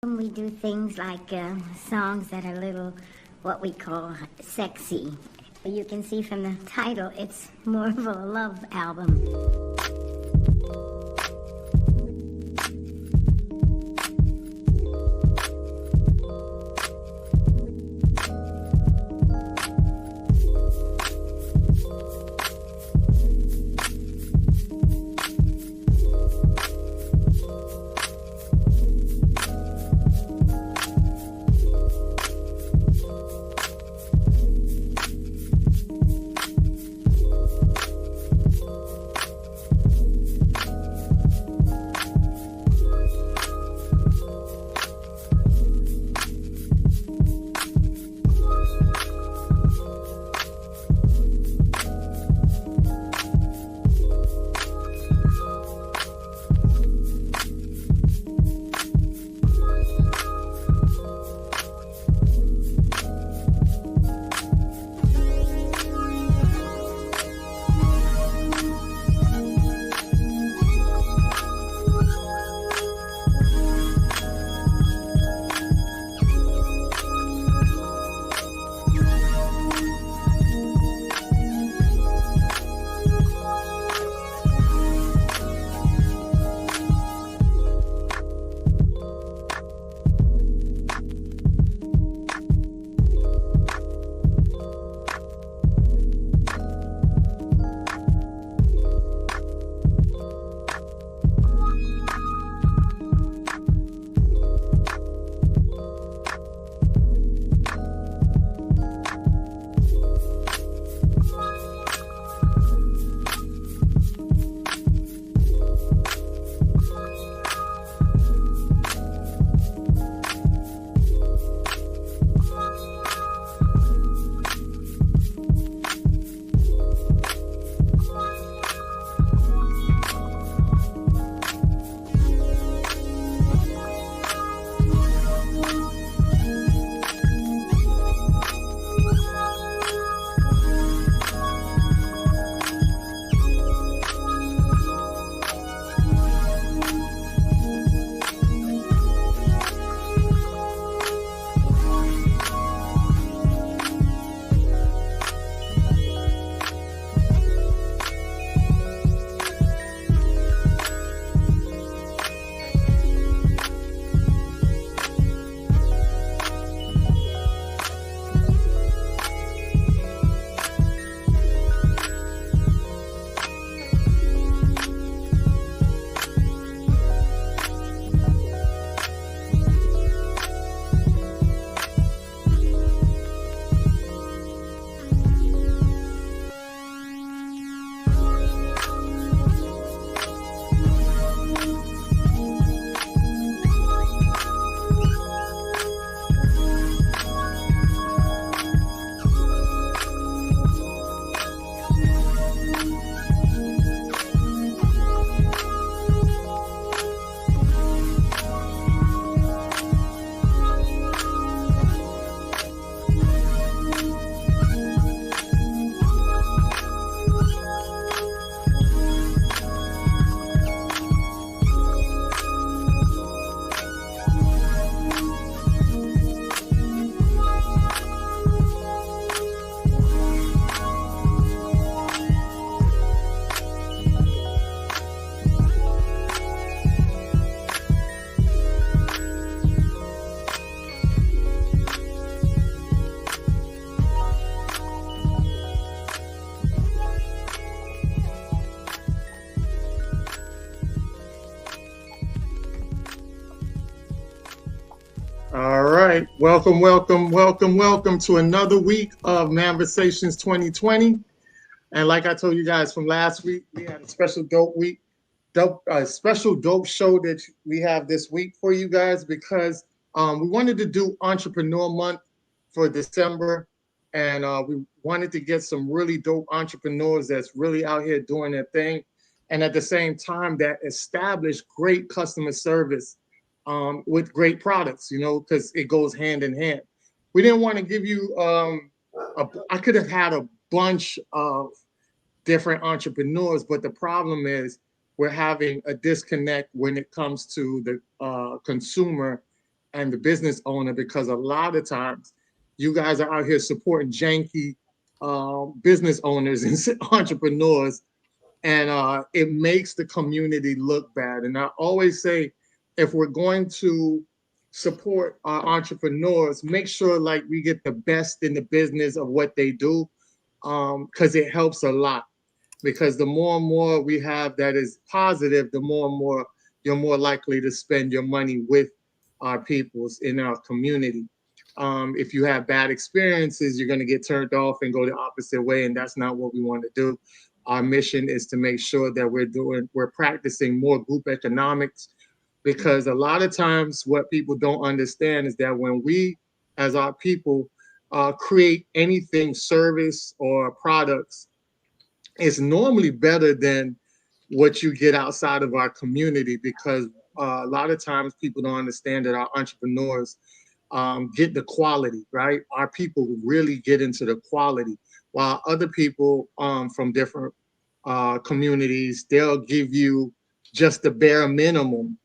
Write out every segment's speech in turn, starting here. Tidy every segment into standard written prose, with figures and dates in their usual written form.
We do things like songs that are a little, what we call sexy. You can see from the title, it's more of a love album. All right. Welcome to another week of Manversations 2020. And like I told you guys from last week, we had a special special dope show that we have this week for you guys because we wanted to do Entrepreneur Month for December. And we wanted to get some really dope entrepreneurs that's really out here doing their thing. And at the same time, that establish great customer service with great products, because it goes hand in hand. We didn't want to give you, I could have had a bunch of different entrepreneurs, but the problem is we're having a disconnect when it comes to the consumer and the business owner, because a lot of times you guys are out here supporting janky business owners and entrepreneurs, and it makes the community look bad. And I always say, if we're going to support our entrepreneurs, make sure like we get the best in the business of what they do, because it helps a lot. Because the more and more we have that is positive, the more and more you're more likely to spend your money with our peoples in our community. If you have bad experiences, you're going to get turned off and go the opposite way, and that's not what we want to do. Our mission is to make sure that we're practicing more group economics, because a lot of times what people don't understand is that when we, as our people, create anything, service or products, it's normally better than what you get outside of our community, because a lot of times people don't understand that our entrepreneurs get the quality, right? Our people really get into the quality, while other people from different communities, they'll give you just the bare minimum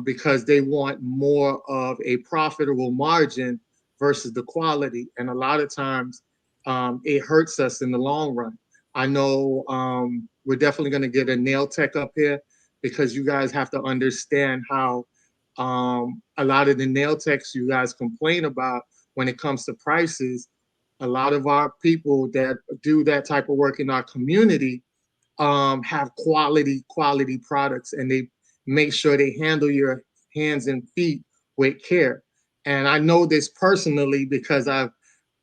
because they want more of a profitable margin versus the quality. And a lot of times it hurts us in the long run. I know we're definitely going to get a nail tech up here, because you guys have to understand how a lot of the nail techs you guys complain about when it comes to prices. A lot of our people that do that type of work in our community have quality products, and they make sure they handle your hands and feet with care. And I know this personally because I've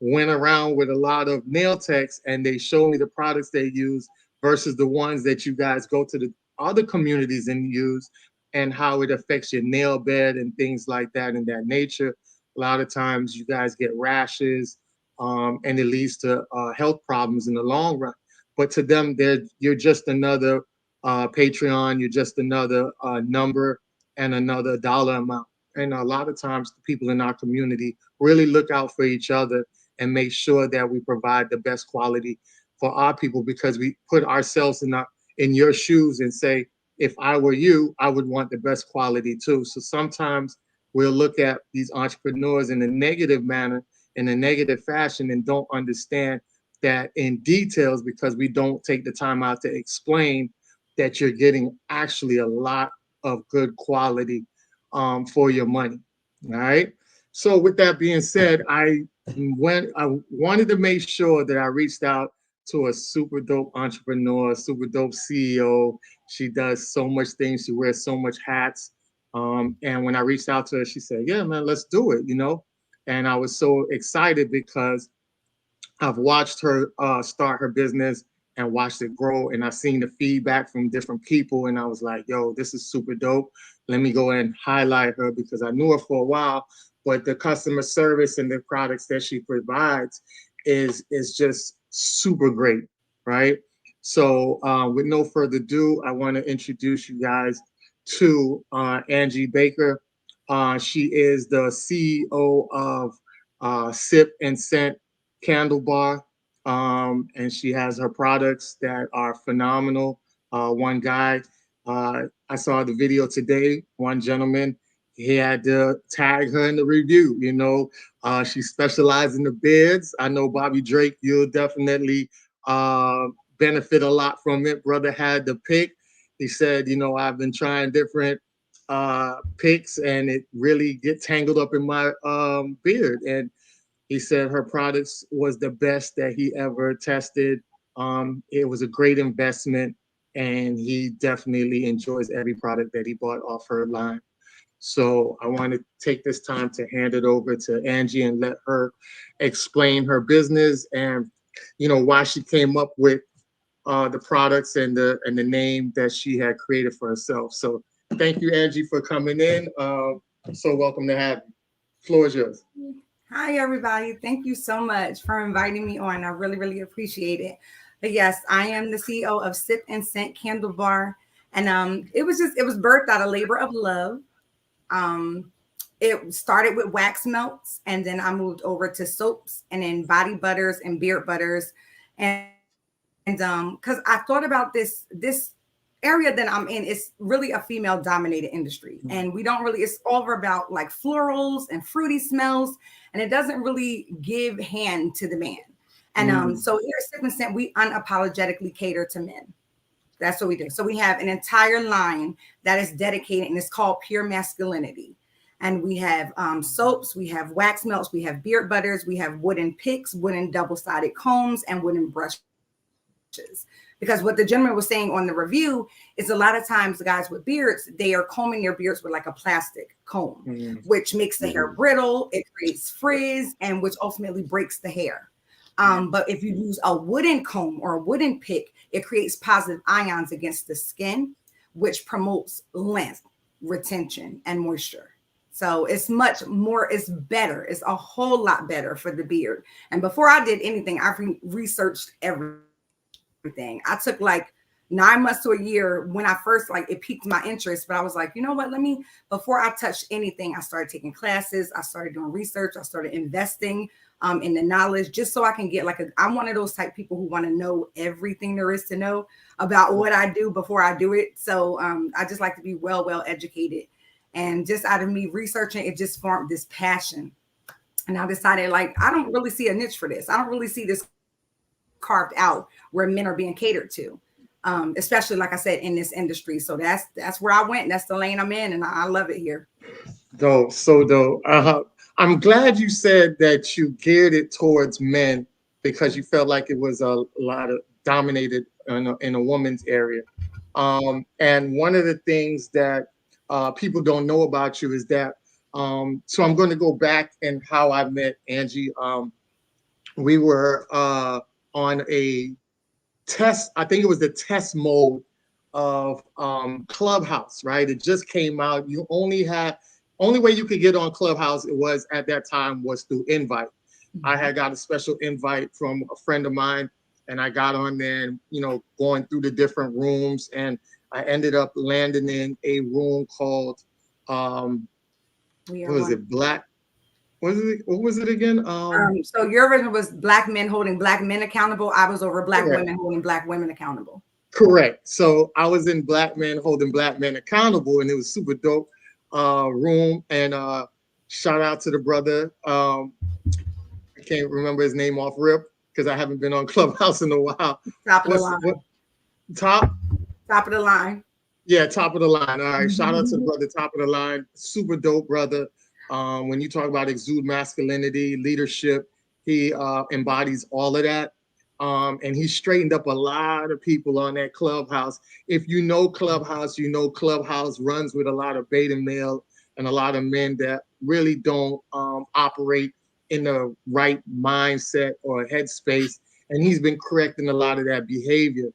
went around with a lot of nail techs, and they show me the products they use versus the ones that you guys go to the other communities and use, and how it affects your nail bed and things like that in that nature. A lot of times you guys get rashes, and it leads to health problems in the long run. But to them, you're just another Patreon, you're just another number and another dollar amount. And a lot of times the people in our community really look out for each other and make sure that we provide the best quality for our people, because we put ourselves in your shoes and say, if I were you, I would want the best quality too. So sometimes we'll look at these entrepreneurs in a negative manner, in a negative fashion, and don't understand that in details, because we don't take the time out to explain that you're getting actually a lot of good quality for your money. All right. So with that being said, I wanted to make sure that I reached out to a super dope entrepreneur, super dope CEO. She does so much things. She wears so much hats. And when I reached out to her, she said, "Yeah, man, let's do it." And I was so excited because I've watched her start her business and watched it grow, and I've seen the feedback from different people, and I was like, "Yo, this is super dope. Let me go and highlight her," because I knew her for a while, but the customer service and the products that she provides is just super great, right? So, with no further ado, I want to introduce you guys to Angie Baker. She is the CEO of Sip and Scent Candle Bar, and she has her products that are phenomenal. One guy, I saw the video today. One gentleman, he had to tag her in the review. She specializes in the beards. I know Bobby Drake, you'll definitely benefit a lot from it. Brother had the pick. He said, I've been trying different picks, and it really gets tangled up in my beard. And he said her products was the best that he ever tested. It was a great investment, and he definitely enjoys every product that he bought off her line. So I want to take this time to hand it over to Angie and let her explain her business and why she came up with the products and the name that she had created for herself. So thank you, Angie, for coming in. So welcome to have you. Floor is yours. Hi, everybody. Thank you so much for inviting me on. I really, really appreciate it. But yes, I am the CEO of Sip and Scent Candle Bar. And it was birthed out of labor of love. It started with wax melts, and then I moved over to soaps and then body butters and beard butters. And because I thought about this area that I'm in is really a female dominated industry. And we don't really, it's all about like florals and fruity smells. And it doesn't really give hand to the man. And so here at Sip and Scent, we unapologetically cater to men. That's what we do. So we have an entire line that is dedicated, and it's called Pure Masculinity. And we have soaps, we have wax melts, we have beard butters, we have wooden picks, wooden double-sided combs, and wooden brushes. Because what the gentleman was saying on the review is a lot of times the guys with beards, they are combing their beards with like a plastic comb, which makes the hair brittle, it creates frizz, and which ultimately breaks the hair. But if you use a wooden comb or a wooden pick, it creates positive ions against the skin, which promotes length, retention, and moisture. So it's much more, it's better. It's a whole lot better for the beard. And before I did anything, I researched everything. I took like 9 months to a year when I first, like, it piqued my interest, but I was like, you know what, before I touched anything, I started taking classes, I started doing research, I started investing in the knowledge, just so I can get I'm one of those type people who want to know everything there is to know about what I do before I do it. So I just like to be well educated. And just out of me researching, it just formed this passion. And I decided, like, I don't really see a niche for this. I don't really see this carved out where men are being catered to, especially, like I said, in this industry. So that's where I went. That's the lane I'm in, and I love it here. Dope. So dope. I'm glad you said that you geared it towards men because you felt like it was a lot of dominated in a woman's area. And one of the things that people don't know about you is that, so I'm going to go back and how I met Angie. We were on a test, I think it was the test mode of Clubhouse, right? It just came out. You only way you could get on Clubhouse, it was at that time, was through invite. I had got a special invite from a friend of mine, and I got on there and, going through the different rooms, and I ended up landing in a room called, what was it again? So your version was Black men holding Black men accountable. I was over Black women holding Black women accountable. Correct. So I was in Black men holding Black men accountable, and it was super dope room. And shout out to the brother. I can't remember his name off rip because I haven't been on Clubhouse in a while. Top of the line. Top of the line. Yeah, top of the line. All right. Shout out to the brother, top of the line. Super dope brother. When you talk about exude masculinity, leadership, he embodies all of that. And he straightened up a lot of people on that Clubhouse. If you know Clubhouse, Clubhouse runs with a lot of beta male and a lot of men that really don't operate in the right mindset or headspace. And he's been correcting a lot of that behavior.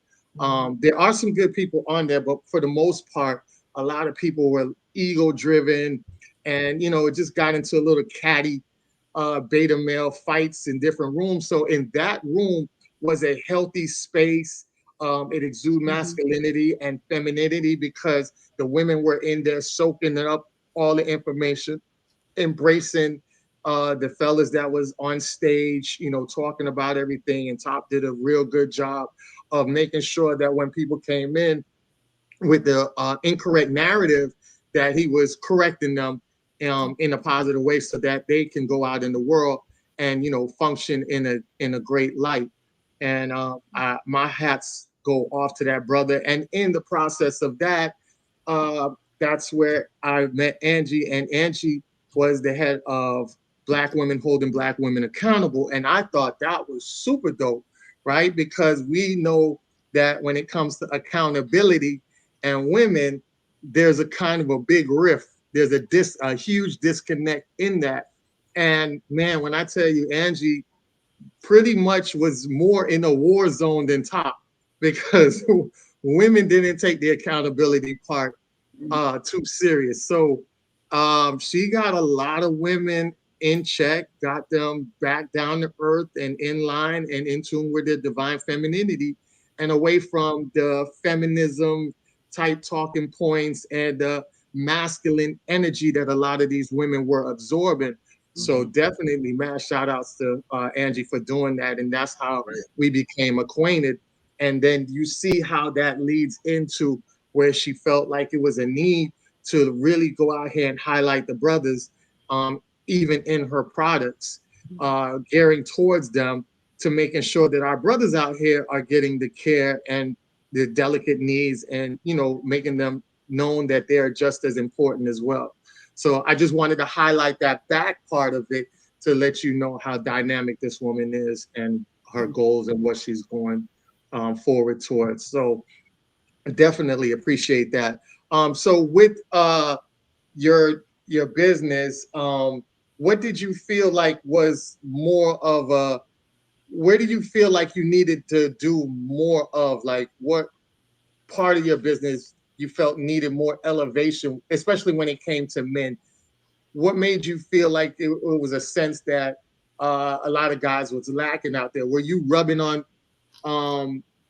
There are some good people on there, but for the most part, a lot of people were ego driven, and it just got into a little catty beta male fights in different rooms. So in that room was a healthy space. It exuded masculinity and femininity because the women were in there soaking up all the information, embracing the fellas that was on stage, talking about everything. And Top did a real good job of making sure that when people came in with the incorrect narrative, that he was correcting them in a positive way so that they can go out in the world and, function in a great light. And my hats go off to that brother. And in the process of that, that's where I met Angie, and Angie was the head of Black Women Holding Black Women Accountable. And I thought that was super dope, right? Because we know that when it comes to accountability and women, there's a kind of a big rift. There's a huge disconnect in that. And man, when I tell you, Angie pretty much was more in a war zone than Top, because women didn't take the accountability part too serious. So she got a lot of women in check, got them back down to earth and in line and in tune with their divine femininity and away from the feminism type talking points and the masculine energy that a lot of these women were absorbing. So definitely, man, shout outs to Angie for doing that. And that's how we became acquainted. And then you see how that leads into where she felt like it was a need to really go out here and highlight the brothers, even in her products, gearing towards them, to making sure that our brothers out here are getting the care and the delicate needs, and, you know, making them known that they're just as important as well. So I just wanted to highlight that back part of it to let you know how dynamic this woman is and her goals and what she's going forward towards. So I definitely appreciate that. So with your business, what did you feel like was more of a, where do you feel like you needed to do more of? Like, what part of your business you felt needed more elevation, especially when it came to men? What made you feel like it was a sense that a lot of guys was lacking out there? Were you rubbing on,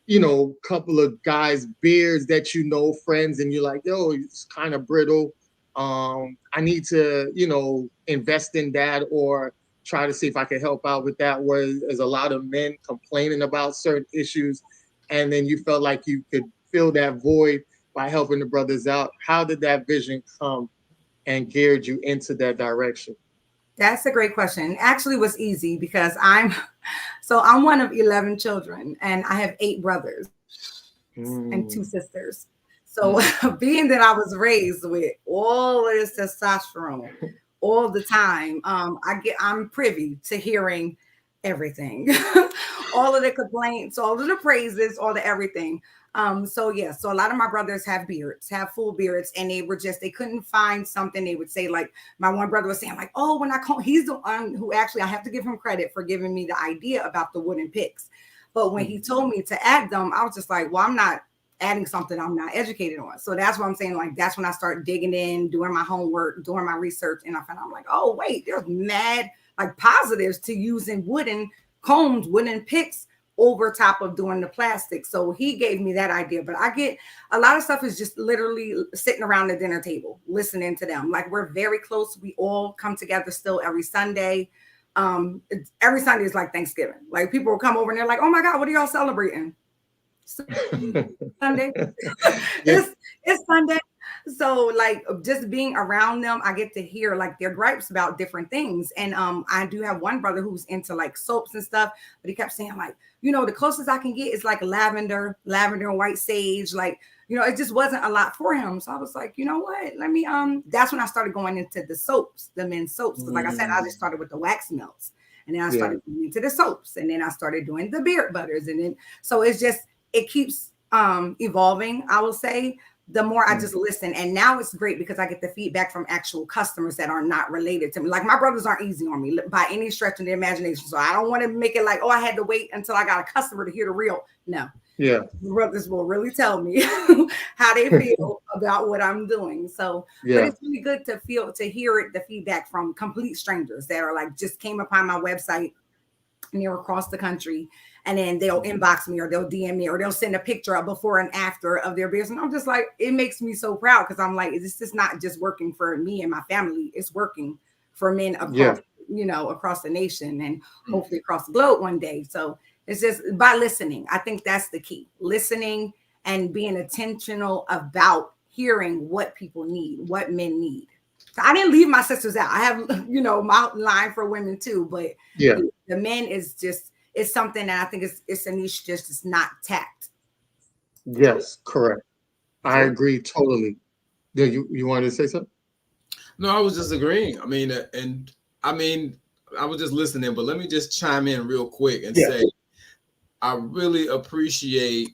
you know, a couple of guys' beards that, you know, friends, and you're like, yo, it's kind of brittle. I need to, you know, invest in that, or try to see if I can help out with that, where there's a lot of men complaining about certain issues, and then you felt like you could fill that void by helping the brothers out. How did that vision come and geared you into that direction? That's a great question. Actually, it was easy because I'm one of 11 children, and I have 8 brothers and 2 sisters. So being that I was raised with all of this testosterone all the time, I'm privy to hearing everything, all of the complaints, all of the praises, all the everything. So a lot of my brothers have full beards, and they couldn't find something. They would say, like, my one brother was saying, like, oh, when I call, he's the one who actually, I have to give him credit for giving me the idea about the wooden picks. But when he told me to add them, I was just like, well, I'm not adding something I'm not educated on. So that's what I'm saying. Like, that's when I started digging in, doing my homework, doing my research. And I'm like, oh, wait, there's mad like positives to using wooden combs, wooden picks over top of doing the plastic. So he gave me that idea. But I get a lot of stuff is just literally sitting around the dinner table, listening to them. Like, we're very close. We all come together still every Sunday. Every Sunday is like Thanksgiving. Like, people will come over and they're like, oh my God, what are y'all celebrating? Sunday. It's Sunday. So, like, just being around them, I get to hear like their gripes about different things. And I do have one brother who's into like soaps and stuff, but he kept saying, like, you know, the closest I can get is like lavender and white sage. Like, you know, it just wasn't a lot for him. So I was like, you know what? Let me that's when I started going into the soaps, the men's soaps. Because like I said, I just started with the wax melts, and then I started going into the soaps, and then I started doing the beard butters, and then so it keeps evolving, I will say, the more I just listen. And now it's great because I get the feedback from actual customers that are not related to me. Like, my brothers aren't easy on me by any stretch of the imagination. So I don't want to make it like, oh, I had to wait until I got a customer to hear the real. No. Yeah. The brothers will really tell me how they feel about what I'm doing. So but it's really good to hear the feedback from complete strangers that are like, just came upon my website and they're across the country. And then they'll inbox me, or they'll DM me, or they'll send a picture of before and after of their business. And I'm just like, it makes me so proud, because I'm like, this is not just working for me and my family. It's working for men across, you know, across the nation, and hopefully across the globe one day. So it's just by listening. I think that's the key. Listening and being intentional about hearing what people need, what men need. So I didn't leave my sisters out. I have, you know, my line for women too, but the men is just, it's something that I think it's a niche, just it's not tapped. Yes, correct. I agree totally. Yeah, you wanted to say something? No, I was just agreeing. I mean, I was just listening, but let me just chime in real quick and say, I really appreciate,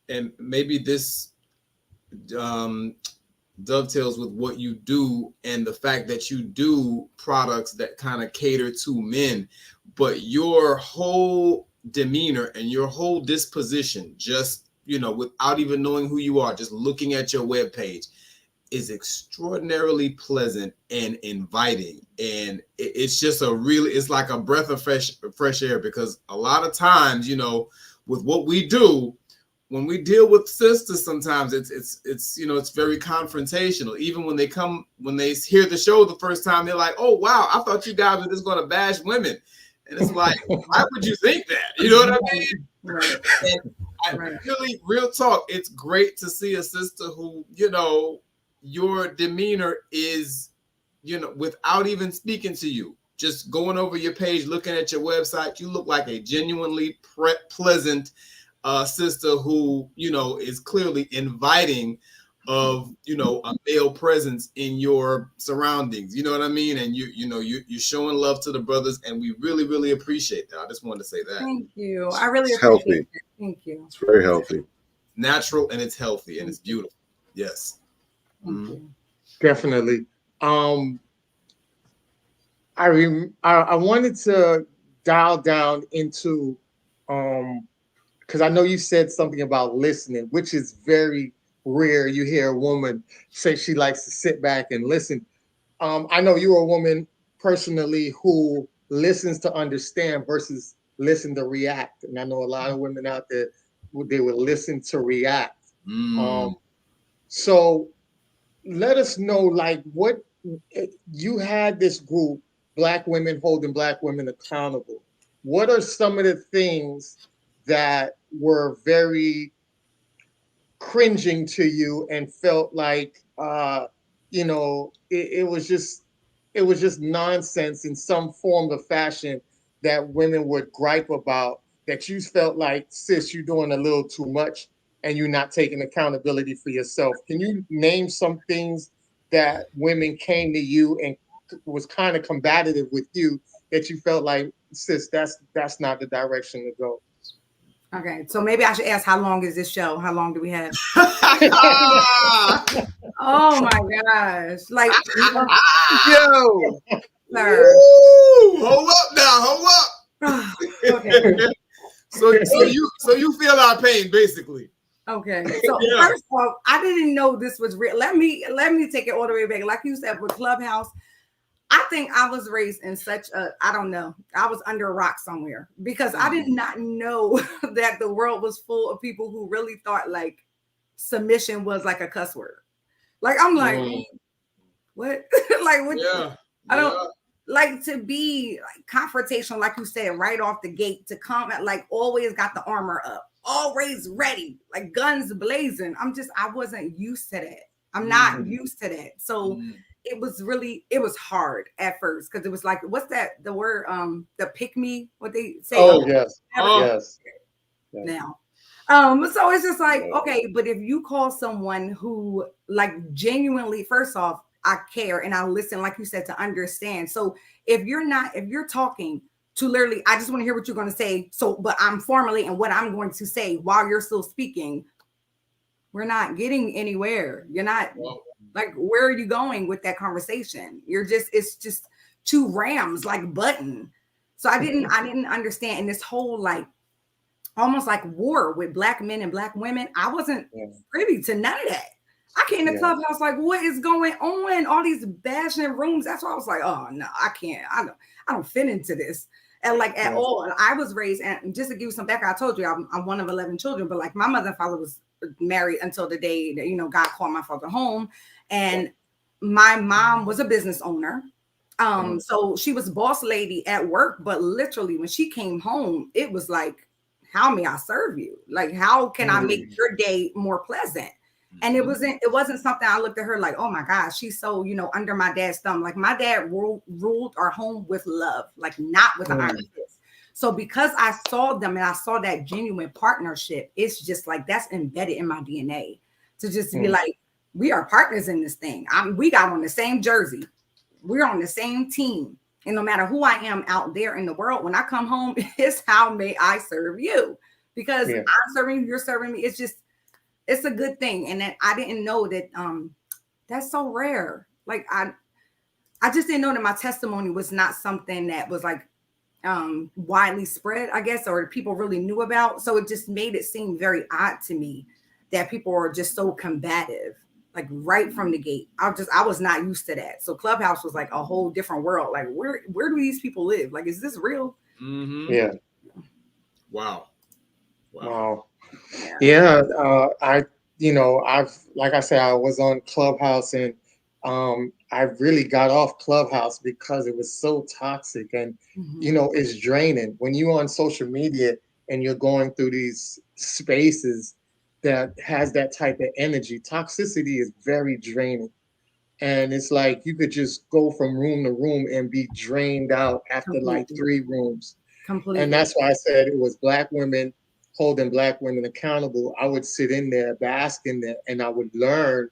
and maybe this dovetails with what you do and the fact that you do products that kind of cater to men, but your whole demeanor and your whole disposition, just, you know, without even knowing who you are, just looking at your webpage, is extraordinarily pleasant and inviting. And it's just it's like a breath of fresh air, because a lot of times, you know, with what we do, when we deal with sisters, sometimes it's you know, it's very confrontational. Even when they hear the show the first time, they're like, oh wow, I thought you guys were just going to bash women. And it's like, why would you think that? You know what I mean? And Right. Really, real talk. It's great to see a sister who, your demeanor is, without even speaking to you, just going over your page, looking at your website, you look like a genuinely pleasant sister who, is clearly inviting of, a male presence in your surroundings. You know what I mean? And you're showing love to the brothers, and we really, really appreciate that. I just wanted to say that. Thank you. I really It's appreciate healthy. it. Thank you. It's very healthy. Natural, and it's healthy, and it's beautiful. Yes. Thank you. Definitely. I wanted to dial down into because I know you said something about listening, which is very rare. You hear a woman say she likes to sit back and listen. I know you're a woman personally who listens to understand versus listen to react, and I know a lot of women out there they would listen to react. So let us know, like, what you had this group, Black Women Holding Black Women Accountable. What are some of the things that were very cringing to you and felt like it was just nonsense in some form or fashion that women would gripe about, that you felt like, sis, you're doing a little too much and you're not taking accountability for yourself? Can you name some things that women came to you and was kind of combative with you that you felt like, sis, that's not the direction to go? Okay, so maybe I should ask, how long is this show? How long do we have? Oh my gosh! Like, Yo, sir. Hold up now, hold up. Okay. So you feel our pain, basically. Okay. So Yeah. first of all, I didn't know this was real. Let me take it all the way back. Like you said with Clubhouse, I think I was raised in such a, I don't know, I was under a rock somewhere, because I did not know that the world was full of people who really thought like submission was like a cuss word. Like, I'm like, what? Like, what? Yeah. I don't like to be like confrontational, like you said, right off the gate, to come at, like, always got the armor up, always ready, like guns blazing. I wasn't used to that. I'm not used to that. So it was hard at first, because it was like, what's that? The word, the pick me, what they say. Oh, yes. Oh. Yes. Now. So it's just like, okay, but if you call someone who, like, genuinely, first off, I care and I listen, like you said, to understand. So if you're talking to literally, I just want to hear what you're going to say. So, but I'm formulating what I'm going to say while you're still speaking. We're not getting anywhere. You're not, like, where are you going with that conversation? It's just two rams, like button. So I didn't understand. And this whole, like, almost like war with Black men and Black women, I wasn't privy to none of that. I came to Clubhouse like, what is going on? All these bashing rooms. That's why I was like, oh no, I can't. I don't fit into this. And like at all. And I was raised, and just to give you some background, I told you I'm one of 11 children, but like my mother and father was married until the day that, God called my father home. And my mom was a business owner. So she was boss lady at work, but literally when she came home, it was like, how may I serve you? Like, how can I make your day more pleasant? And it wasn't something I looked at her like, oh my gosh, she's so, under my dad's thumb. Like, my dad ruled our home with love, like not with an iron fist. So because I saw them and I saw that genuine partnership, it's just like, that's embedded in my DNA to just be like, we are partners in this thing. We got on the same jersey. We're on the same team. And no matter who I am out there in the world, when I come home, it's how may I serve you? Because I'm serving you, you're serving me. It's a good thing. And that I didn't know that that's so rare. Like, I just didn't know that my testimony was not something that was like widely spread, I guess, or people really knew about. So it just made it seem very odd to me that people are just so combative, like right from the gate. I was not used to that. So Clubhouse was like a whole different world. Like, where do these people live? Like, is this real? Yeah. Wow. Yeah. I've, like I said, I was on Clubhouse, and I really got off Clubhouse because it was so toxic, and it's draining when you're on social media and you're going through these spaces that has that type of energy, toxicity is very draining. And it's like you could just go from room to room and be drained out after like Completely. 3 rooms. Completely. And that's why I said it was Black women holding Black women accountable. I would sit in there, bask in there, and I would learn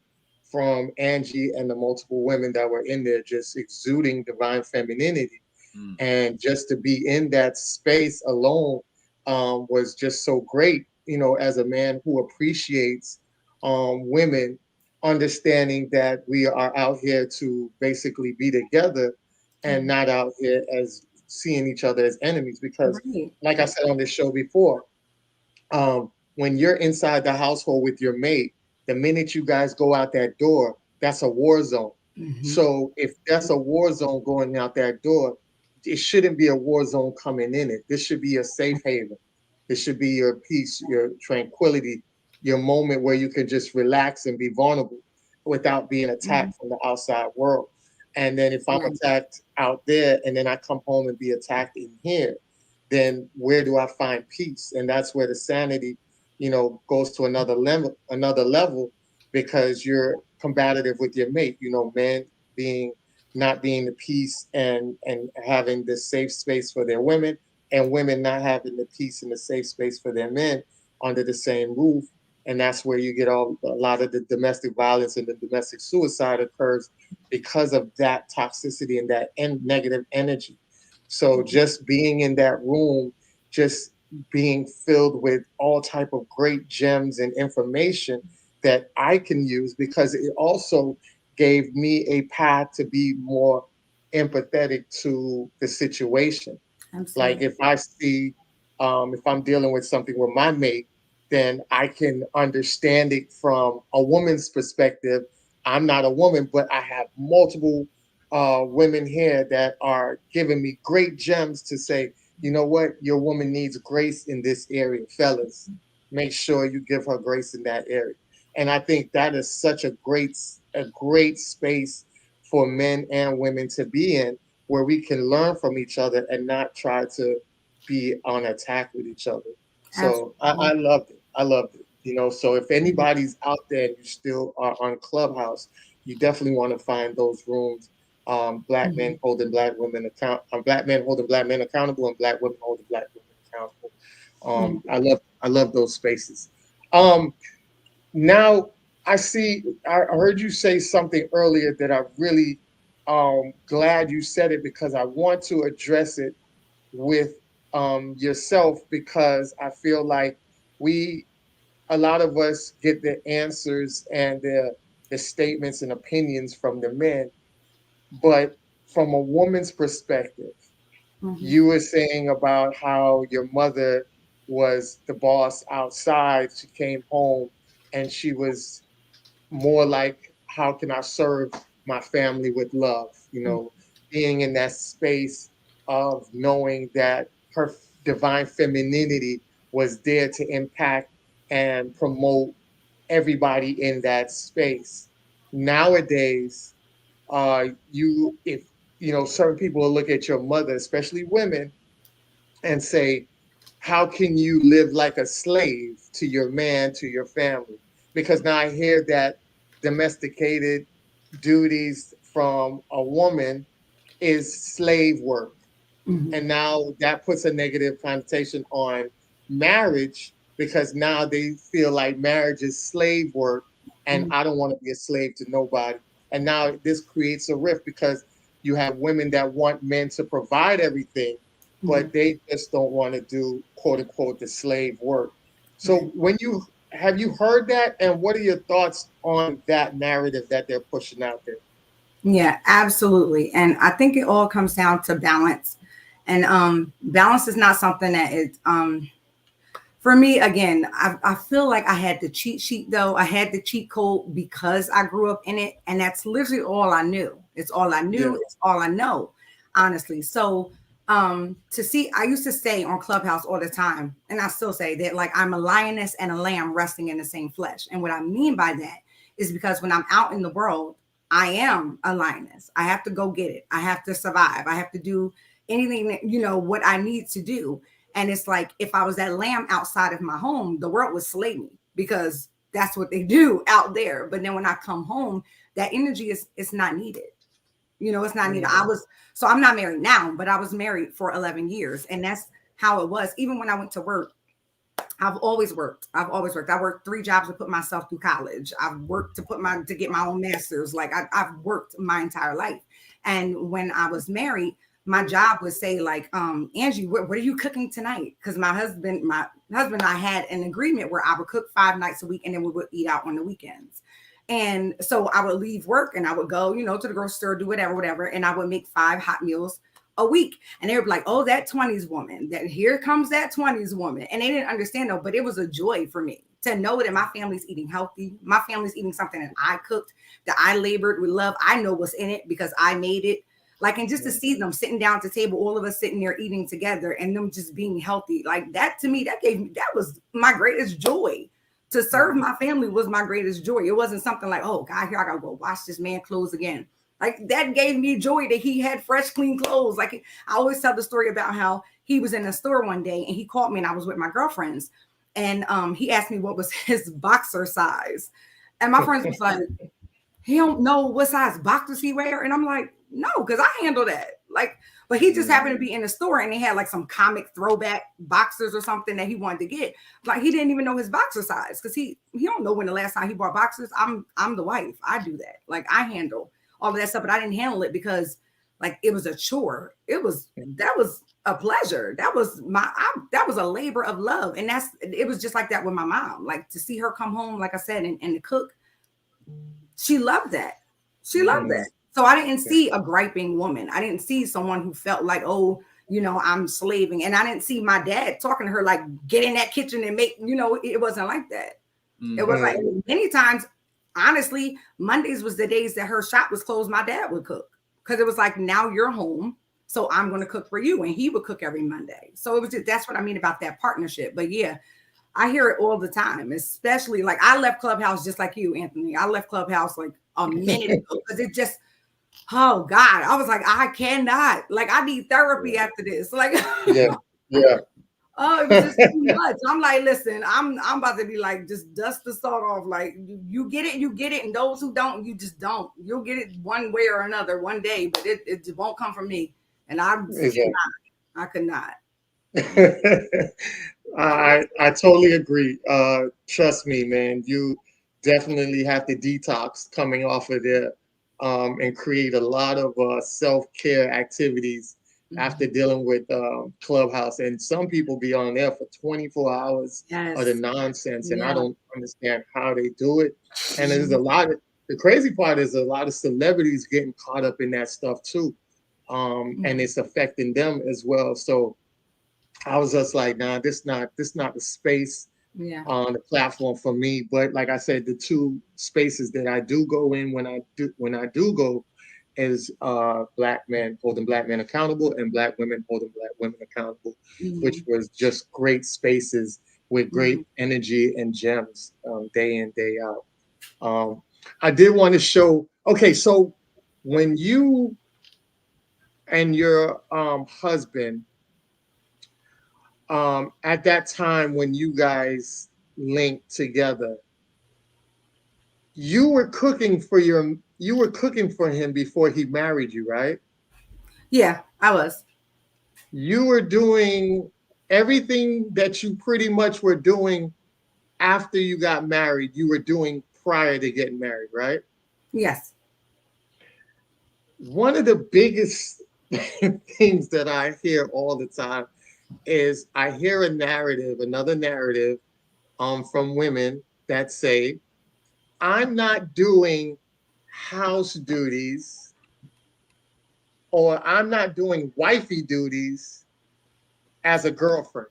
from Angie and the multiple women that were in there, just exuding divine femininity. And just to be in that space alone was just so great, as a man who appreciates women, understanding that we are out here to basically be together and not out here as seeing each other as enemies. Because, Right. like I said on this show before, when you're inside the household with your mate, the minute you guys go out that door, that's a war zone. So if that's a war zone going out that door, it shouldn't be a war zone coming in it. This should be a safe haven. This should be your peace, your tranquility, your moment where you can just relax and be vulnerable without being attacked from the outside world. And then if I'm attacked out there and then I come home and be attacked in here, then where do I find peace? And that's where the sanity, goes to another level, because you're combative with your mate, men being not being the peace and having the safe space for their women, and women not having the peace and the safe space for their men under the same roof. And that's where you get a lot of the domestic violence and the domestic suicide occurs because of that toxicity and that negative energy. So just being in that room, just being filled with all type of great gems and information that I can use, because it also gave me a path to be more empathetic to the situation. Absolutely. Like if I see, if I'm dealing with something with my mate, then I can understand it from a woman's perspective. I'm not a woman, but I have multiple women here that are giving me great gems to say, you know what, your woman needs grace in this area, fellas. Make sure you give her grace in that area. And I think that is such a great space for men and women to be in, where we can learn from each other and not try to be on attack with each other. So I loved it. I loved it. So if anybody's out there and you still are on Clubhouse, you definitely want to find those rooms. Black men holding Black women Black men holding Black men accountable, and Black women holding Black women accountable. I love those spaces. Now I heard you say something earlier that I really glad you said it, because I want to address it with yourself, because I feel like a lot of us get the answers and the statements and opinions from the men, but from a woman's perspective, you were saying about how your mother was the boss outside. She came home and she was more like, how can I serve my family with love? Being in that space of knowing that her divine femininity was there to impact and promote everybody in that space. Nowadays, if certain people will look at your mother, especially women, and say, how can you live like a slave to your man, to your family? Because now I hear that domesticated duties from a woman is slave work. And now that puts a negative connotation on marriage, because now they feel like marriage is slave work and I don't want to be a slave to nobody. And now this creates a rift, because you have women that want men to provide everything, but they just don't want to do, quote unquote, the slave work. So have you heard that? And what are your thoughts on that narrative that they're pushing out there? Yeah, absolutely. And I think it all comes down to balance. And balance is not something that is for me. Again, I feel like I had the cheat sheet, though. I had the cheat code because I grew up in it, and that's literally all I knew. It's all I knew. Yeah. It's all I know, honestly. So to see, I used to say on Clubhouse all the time, and I still say that, like, I'm a lioness and a lamb resting in the same flesh. And what I mean by that is because when I'm out in the world, I am a lioness. I have to go get it. I have to survive. I have to do anything that, what I need to do. And it's like, if I was that lamb outside of my home, the world would slay me because that's what they do out there. But then when I come home, that energy it's not needed. You know, it's not needed. So I'm not married now, but I was married for 11 years. And that's how it was. Even when I went to work, I've always worked. I worked 3 jobs to put myself through college. I've worked to get my own master's. Like I've worked my entire life. And when I was married, my job would say like, Angie, what are you cooking tonight? Because my husband and I had an agreement where I would cook 5 nights a week and then we would eat out on the weekends. And so I would leave work and I would go, you know, to the grocery store, do whatever. And I would make 5 hot meals a week. And they would be like, oh, that 20s woman, that here comes that 20s woman. And they didn't understand though, but it was a joy for me to know that my family's eating healthy. My family's eating something that I cooked, that I labored with love. I know what's in it because I made it. Like, and just to see them sitting down at the table, all of us sitting there eating together and them just being healthy. Like that to me, that was my greatest joy. To serve my family was my greatest joy. It wasn't something like, oh God, here I gotta go wash this man's clothes again. Like that gave me joy that he had fresh, clean clothes. Like I always tell the story about how he was in a store one day and he called me and I was with my girlfriends. And he asked me what was his boxer size. And my friends was like, he don't know what size boxers he wear. And I'm like, no, because I handle that. Like, but he just happened to be in the store and they had like some comic throwback boxers or something that he wanted to get. Like he didn't even know his boxer size because he don't know when the last time he bought boxers. I'm the wife. I do that. Like I handle all of that stuff, but I didn't handle it because like it was a chore. That was a pleasure. That was a labor of love. And it was just like that with my mom. Like to see her come home, like I said, and to cook. She loved that. She loved that. So I didn't see a griping woman. I didn't see someone who felt like, oh, you know, I'm slaving. And I didn't see my dad talking to her like, get in that kitchen and make, you know, it wasn't like that. It was like many times, honestly, Mondays was the days that her shop was closed. My dad would cook because it was like, now you're home. So I'm going to cook for you. And he would cook every Monday. So it was that's what I mean about that partnership. But yeah, I hear it all the time, especially like I left Clubhouse just like you, Anthony. I left Clubhouse like a minute ago because it just, oh God, I was like, I cannot, like, I need therapy after this. Like, yeah. Oh, it was just too much. I'm like, listen, I'm about to be like, just dust the salt off. Like, you get it. And those who don't, you just don't. You'll get it one way or another one day, but it won't come from me. And I could not. I totally agree. Trust me, man. You definitely have to detox coming off of there and create a lot of self-care activities after dealing with Clubhouse. And some people be on there for 24 hours of the nonsense, and I don't understand how they do it. And there's the crazy part is a lot of celebrities getting caught up in that stuff too. And it's affecting them as well. So I was just like, nah, this not the space on the platform for me. But like I said, the 2 spaces that I do go in when I do go is Black men holding Black men accountable and Black women holding Black women accountable, which was just great spaces with great energy and gems day in, day out. I did want to show, okay, so when you and your husband, at that time when you guys linked together, you were cooking for him before he married you, right? Yeah, I was. You were doing everything that you pretty much were doing after you got married, you were doing prior to getting married, right? Yes. One of the biggest things that I hear all the time is I hear another narrative from women that say, I'm not doing house duties or I'm not doing wifey duties as a girlfriend.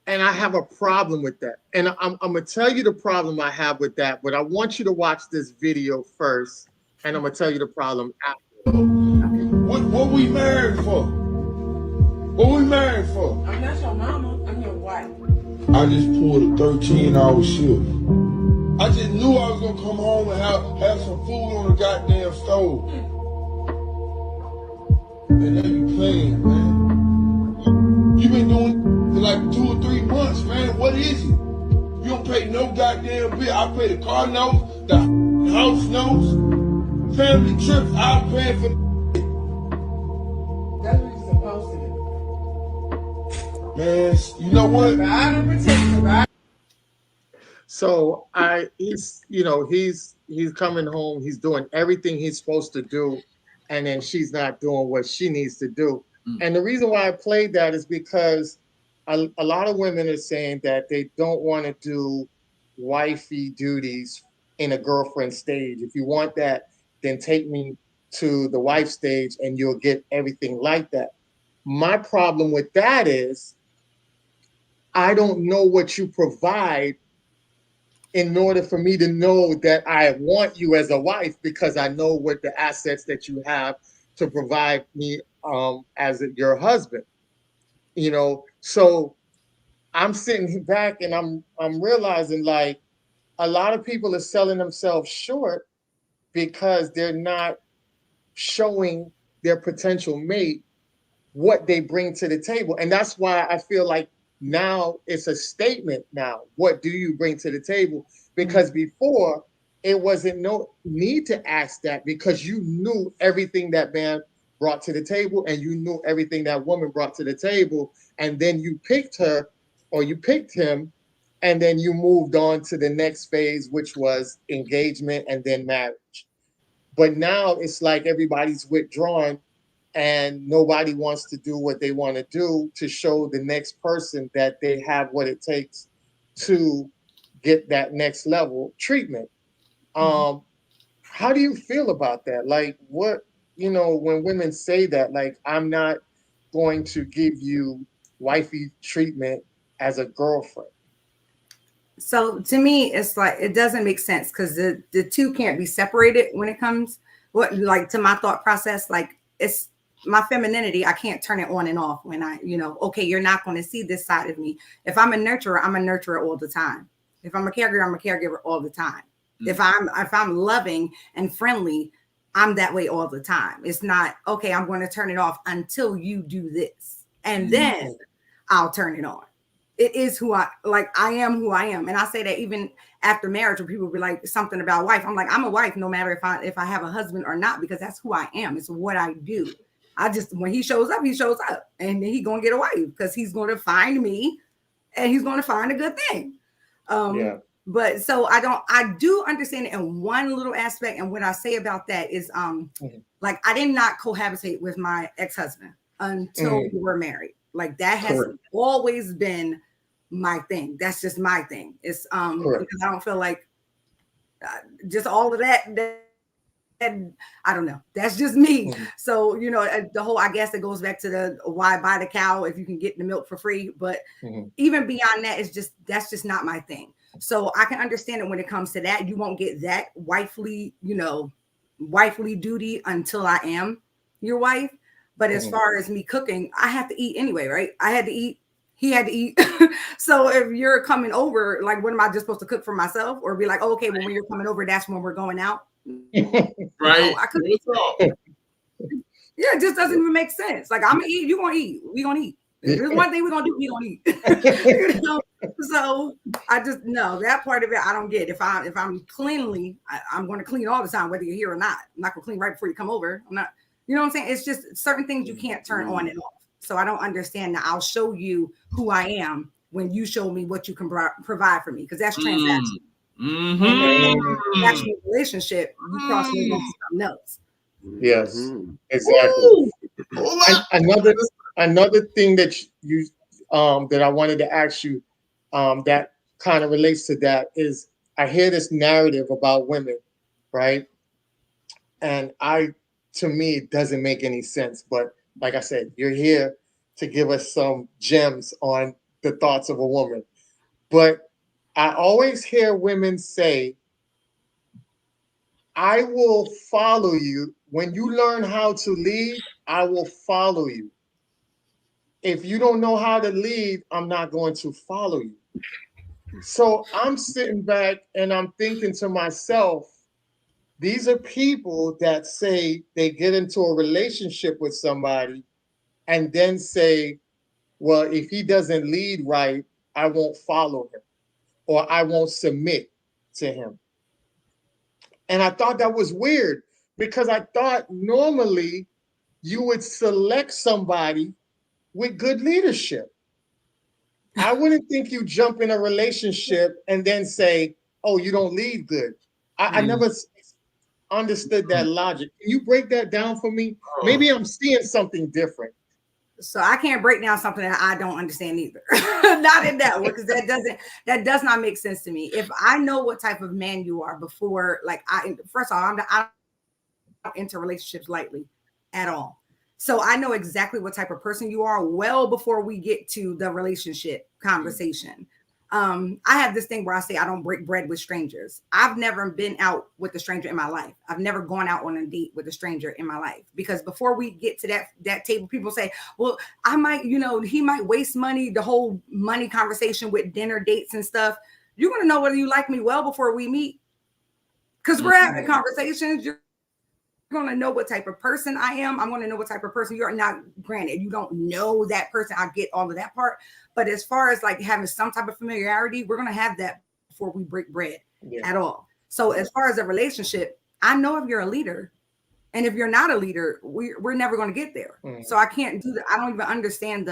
And I have a problem with that. And I'm going to tell you the problem I have with that, but I want you to watch this video first, and I'm going to tell you the problem after. What we married for? What we married for? I'm not your mama. I'm your wife. I just pulled a 13-hour shift. I just knew I was going to come home and have some food on the goddamn stove. And they be playing, man. easy. You don't pay no goddamn bill. I pay the car notes, the house notes, family trips. I'm paying for. That's what you're supposed to do. Man, you know what? Ride and protect you, right? So he's coming home, he's doing everything he's supposed to do, and then she's not doing what she needs to do. And the reason why I played that is because a lot of women are saying that they don't want to do wifey duties in a girlfriend stage. If you want that, then take me to the wife stage and you'll get everything like that. My problem with that is I don't know what you provide in order for me to know that I want you as a wife, because I know what the assets that you have to provide me as your husband. So I'm sitting back and I'm realizing, like, a lot of people are selling themselves short because they're not showing their potential mate what they bring to the table. And that's why I feel like now it's a statement now. What do you bring to the table? Because before it wasn't no need to ask that, because you knew everything that man brought to the table and you knew everything that woman brought to the table. And then you picked her or you picked him, and then you moved on to the next phase, which was engagement and then marriage. But now it's like everybody's withdrawn and nobody wants to do what they want to do to show the next person that they have what it takes to get that next level treatment. How do you feel about that? Like, what, when women say that, like, I'm not going to give you wifey treatment as a girlfriend. So to me, it's like, it doesn't make sense, because the two can't be separated when it comes to my thought process. Like, it's my femininity. I can't turn it on and off when okay, you're not going to see this side of me. If I'm a nurturer, I'm a nurturer all the time. If I'm a caregiver, I'm a caregiver all the time. If I'm loving and friendly, I'm that way all the time. It's not, okay, I'm going to turn it off until you do this, and then I'll turn it on. It is I am who I am. And I say that even after marriage, when people be like something about wife, I'm like, I'm a wife no matter if I have a husband or not, because that's who I am. It's what I do. When he shows up, and then he's going to get a wife, because he's going to find me and he's going to find a good thing. But so I do understand it in one little aspect. And what I say about that is, like, I did not cohabitate with my ex-husband until we were married. Like, that has always been my thing. That's just my thing. It's because I don't feel like just all of that I don't know. That's just me. So, the whole, I guess it goes back to the why buy the cow if you can get the milk for free. But even beyond that, that's just not my thing. So I can understand it when it comes to that. You won't get that wifely duty until I am your wife. But as far as me cooking, I have to eat anyway, right? I had to eat. He had to eat. So if you're coming over, like, what am I just supposed to cook for myself, or be like, oh, okay, well, when you're coming over, that's when we're going out? Right. I couldn't eat. Yeah, it just doesn't even make sense. Like, I'm gonna eat, you gonna eat, we gonna eat. If there's one thing we're gonna do, we gonna eat. So I just that part of it I don't get. If I'm cleanly, I'm gonna clean all the time, whether you're here or not. I'm not gonna clean right before you come over. I'm not, you know what I'm saying? It's just certain things you can't turn on and off. So I don't understand that. I'll show you who I am when you show me what you can provide for me, because that's transaction. Actual relationship, you cross me into something else. Yes, exactly. Another thing that you that I wanted to ask you that kind of relates to that is, I hear this narrative about women, right? And to me, it doesn't make any sense. But like I said, you're here to give us some gems on the thoughts of a woman. But I always hear women say, I will follow you. When you learn how to lead, I will follow you. If you don't know how to lead, I'm not going to follow you. So I'm sitting back and I'm thinking to myself, these are people that say they get into a relationship with somebody and then say, well, if he doesn't lead right, I won't follow him or I won't submit to him. And I thought that was weird because I thought normally you would select somebody with good leadership. I wouldn't think you jump in a relationship and then say, oh, you don't lead good. I never understood that logic. Can you break that down for me? Maybe I'm seeing something different. So I can't break down something that I don't understand either. Not in that way, because that does not make sense to me. If I know what type of man you are before, like first of all, I don't enter relationships lightly at all. So I know exactly what type of person you are well before we get to the relationship conversation. I have this thing where I say I don't break bread with strangers. I've never been out with a stranger in my life. I've never gone out on a date with a stranger in my life, because before we get to that table, people say, well, I might, he might waste money, the whole money conversation with dinner dates and stuff. You're going to know whether you like me well before we meet, because we're having conversations. You're going to know what type of person I am. I'm going to know what type of person you are. Now, granted, you don't know that person. I get all of that part. But as far as like having some type of familiarity, we're going to have that before we break bread at all. So as far as a relationship, I know if you're a leader, and if you're not a leader, we're never going to get there. So I can't do that. I don't even understand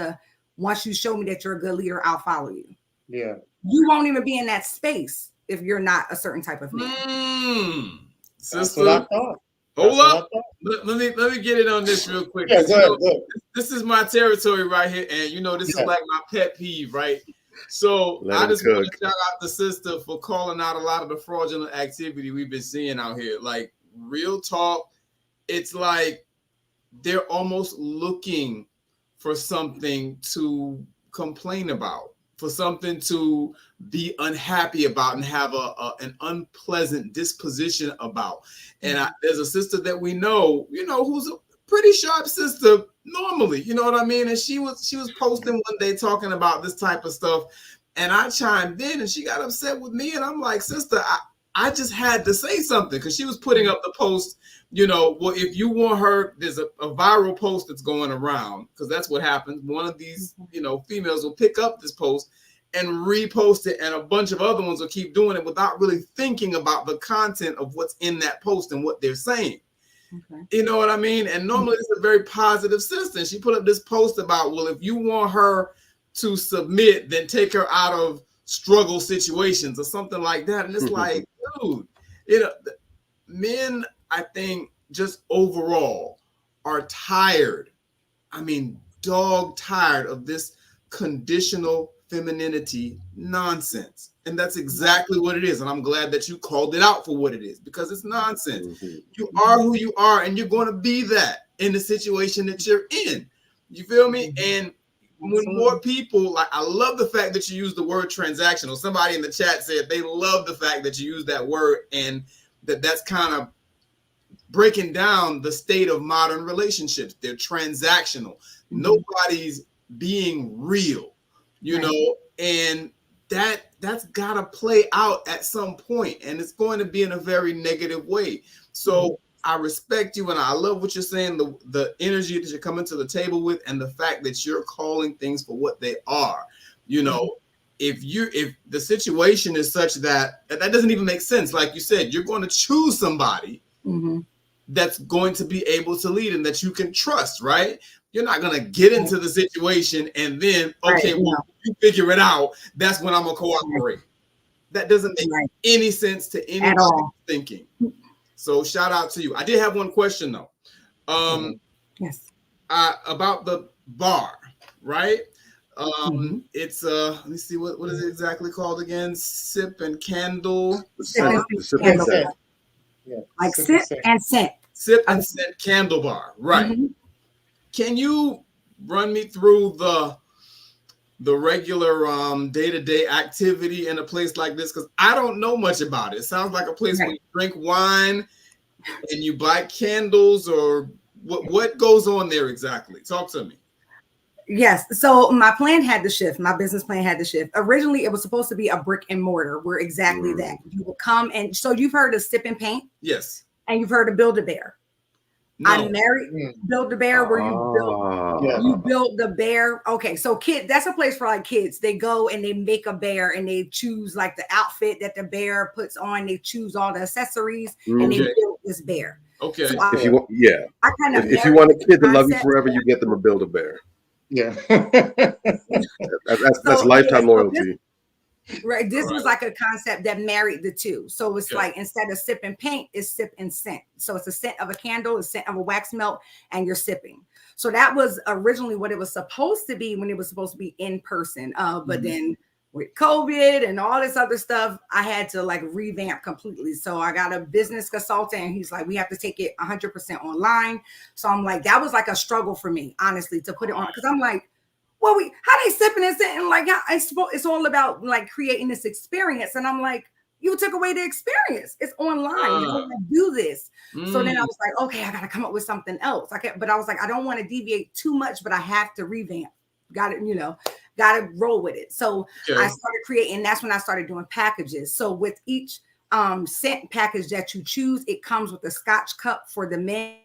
once you show me that you're a good leader, I'll follow you. Yeah. You won't even be in that space if you're not a certain type of man. That's what I thought. Hold up. Let me get it on this real quick. Yeah, go ahead. This is my territory right here. And this is like my pet peeve, right? So I just want to shout out the sister for calling out a lot of the fraudulent activity we've been seeing out here. Like, real talk, it's like they're almost looking for something to complain about, for something to be unhappy about and have an unpleasant disposition about. And there's a sister that we know, who's a pretty sharp sister normally, you know what I mean? And she was posting one day talking about this type of stuff. And I chimed in and she got upset with me. And I'm like, sister, I just had to say something, because she was putting up the post, well, if you want her, there's a viral post that's going around, because that's what happens. One of these, females will pick up this post and repost it, and a bunch of other ones will keep doing it without really thinking about the content of what's in that post and what they're saying. Okay. You know what I mean? And normally it's a very positive sister. She put up this post about, well, if you want her to submit, then take her out of struggle situations or something like that. And it's like, dude, men, I think, just overall are tired. I mean, dog tired of this conditional femininity nonsense. And that's exactly what it is. And I'm glad that you called it out for what it is, because it's nonsense. You are who you are, and you're going to be that in the situation that you're in. You feel me? And when more people, like, I love the fact that you use the word transactional. Somebody in the chat said they love the fact that you use that word, and that's kind of breaking down the state of modern relationships. They're transactional. Nobody's being real. And that's got to play out at some point, and it's going to be in a very negative way. So I respect you, and I love what you're saying, the energy that you're coming to the table with, and the fact that you're calling things for what they are. If the situation is such that doesn't even make sense, like you said, you're going to choose somebody that's going to be able to lead and that you can trust, right? You're not going to get into the situation and then, okay, well, you figure it out. That's when I'm going to cooperate. That doesn't make any sense to anybody thinking. So shout out to you. I did have one question, though. Yes. About the bar, right? It's, let me see, what is it exactly called again? Sip and Candle. Sip and Scent. Like Sip and Scent. Sip and Scent Candle Bar, right? Can you run me through the regular day-to-day activity in a place like this? Because I don't know much about it. It sounds like a place where you drink wine and you buy candles, or what goes on there exactly? Talk to me. Yes. So my plan had to shift. My business plan had to shift. Originally, it was supposed to be a brick and mortar where exactly that. You will come and, so you've heard of Sip and Paint? Yes. And you've heard of Build-A-Bear? I married Mm. Build-A-Bear, where you build the bear. Okay, so that's a place for like kids. They go and they make a bear and they choose like the outfit that the bear puts on. They choose all the accessories and they build this bear. Okay. So If you want, yeah. I kind of If you want a kid to love you concept. forever, you get them a Build-A-Bear. Yeah. That's lifetime loyalty. Right. This was like a concept that married the two. So it's Okay. like instead of sip and paint, it's sip and scent. So it's a scent of a candle, a scent of a wax melt, and you're sipping. So that was originally what it was supposed to be when it was supposed to be in person. But then with COVID and all this other stuff, I had to like revamp completely. So I got a business consultant and he's like, we have to take it 100% online. So I'm like, that was like a struggle for me, honestly, to put it on. Cause I'm like, well, how they sipping and sitting like it's all about like creating this experience. And I'm like, you took away the experience. It's online. How do I do this? So then I was like, okay, I got to come up with something else. But I was like, I don't want to deviate too much, but I have to revamp. Got to roll with it. So I started creating. That's when I started doing packages. So with each scent package that you choose, it comes with a Scotch cup for the men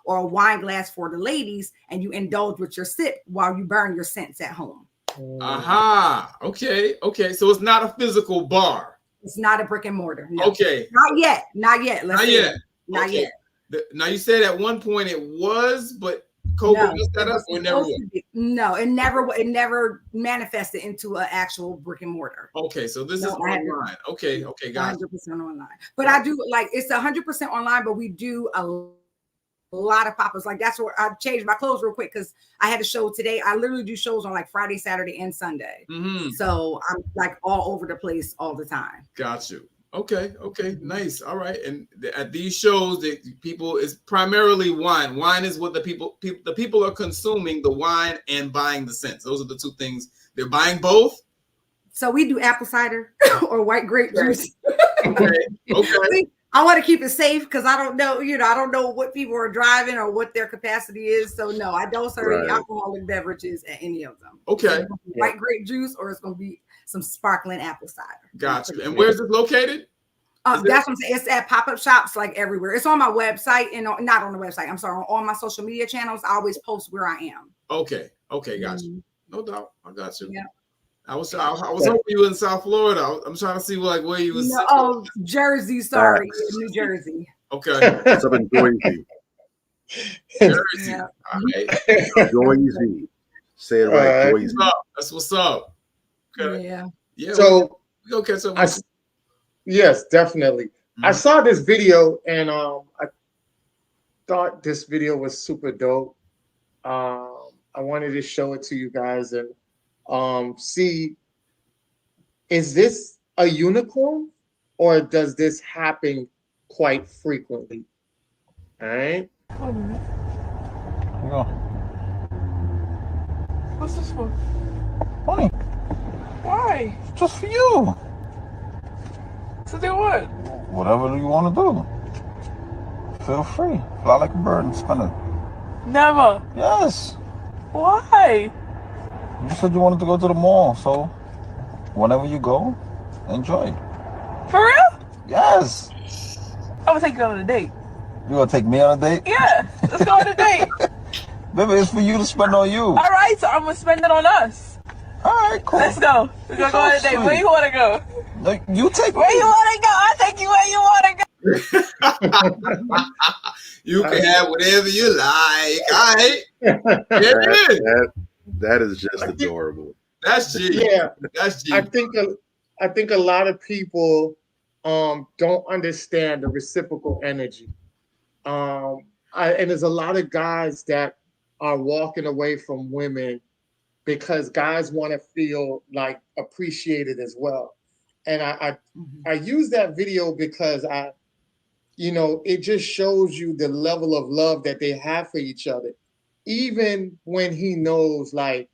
or a wine glass for the ladies, and you indulge with your sip while you burn your scents at home. Aha. Okay. So it's not a physical bar. It's not a brick and mortar. No. Okay. Not yet. Not yet. Not yet. Not yet. Now you said at one point it was, but COVID messed that up, or never was? No, it never manifested into an actual brick and mortar. Okay, so this is online. Okay, gotcha. 100% online. But I do like it's 100% online, but we do a lot of pop-ups. Like that's where I changed my clothes real quick because I had a show today. I literally do shows on like Friday, Saturday, and Sunday. So I'm like all over the place all the time. Got you. Okay, nice. All right. And at these shows, the people is primarily wine. Wine is what the people are consuming, the wine and buying the scents. Those are the two things. They're buying both. So we do apple cider or white grape juice. Okay. I want to keep it safe because I don't know, I don't know what people are driving or what their capacity is. So no, I don't serve any alcoholic beverages at any of them. Okay. White grape juice, or it's going to be some sparkling apple cider. Gotcha. And where's it located? That's what I'm saying. It's at pop-up shops like everywhere. It's on my website and not on the website. I'm sorry, on all my social media channels. I always post where I am. Okay, gotcha. No doubt. I got you. Yeah. I was hoping you were in South Florida. I'm trying to see like where you was. No, Jersey. Sorry, New Jersey. Okay. It's up in Jersey. Jersey. Yeah. All right. Jersey. Say it right. Jersey. That's what's up. Okay. Yeah. So we go catch up. Yes, definitely. I saw this video and I thought this video was super dope. I wanted to show it to you guys and see, is this a unicorn or does this happen quite frequently? All right. What's this for? Honey. Why? Just for you. So do what? Whatever you want to do. Feel free. Fly like a bird and spin it. Never. Yes. Why? You said you wanted to go to the mall, so whenever you go, enjoy. For real? Yes. I'm gonna take you on a date. You gonna take me on a date? Yeah. Let's go on a date. Baby, it's for you to spend on you. All right, so I'm gonna spend it on us. All right, cool. Let's go. We're gonna go on a date. Where you wanna go? No, you take me. Where you wanna go? I'll take you where you wanna go. You can have whatever you like. All right. That is just adorable. That's G. Yeah. That's G. I think a lot of people don't understand the reciprocal energy. And there's a lot of guys that are walking away from women because guys want to feel like appreciated as well. And I use that video because it just shows you the level of love that they have for each other. Even when he knows, like,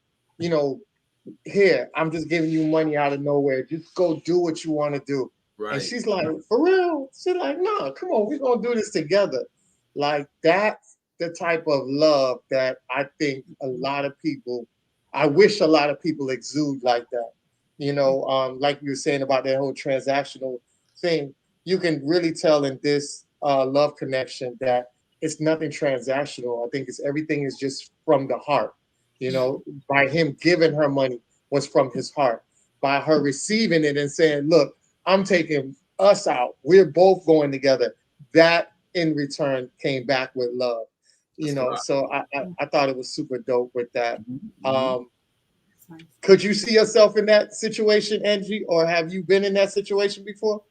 here, I'm just giving you money out of nowhere. Just go do what you want to do. Right. And she's like, for real? She's like, no, come on, we're going to do this together. Like, that's the type of love that I think I wish a lot of people exude like that. Like you were saying about that whole transactional thing, you can really tell in this love connection that it's nothing transactional. I think it's everything is just from the heart. You know, by him giving her money was from his heart. By her receiving it and saying, look, I'm taking us out. We're both going together. That in return came back with love. You know, so I thought it was super dope with that. Could you see yourself in that situation, Angie, or have you been in that situation before?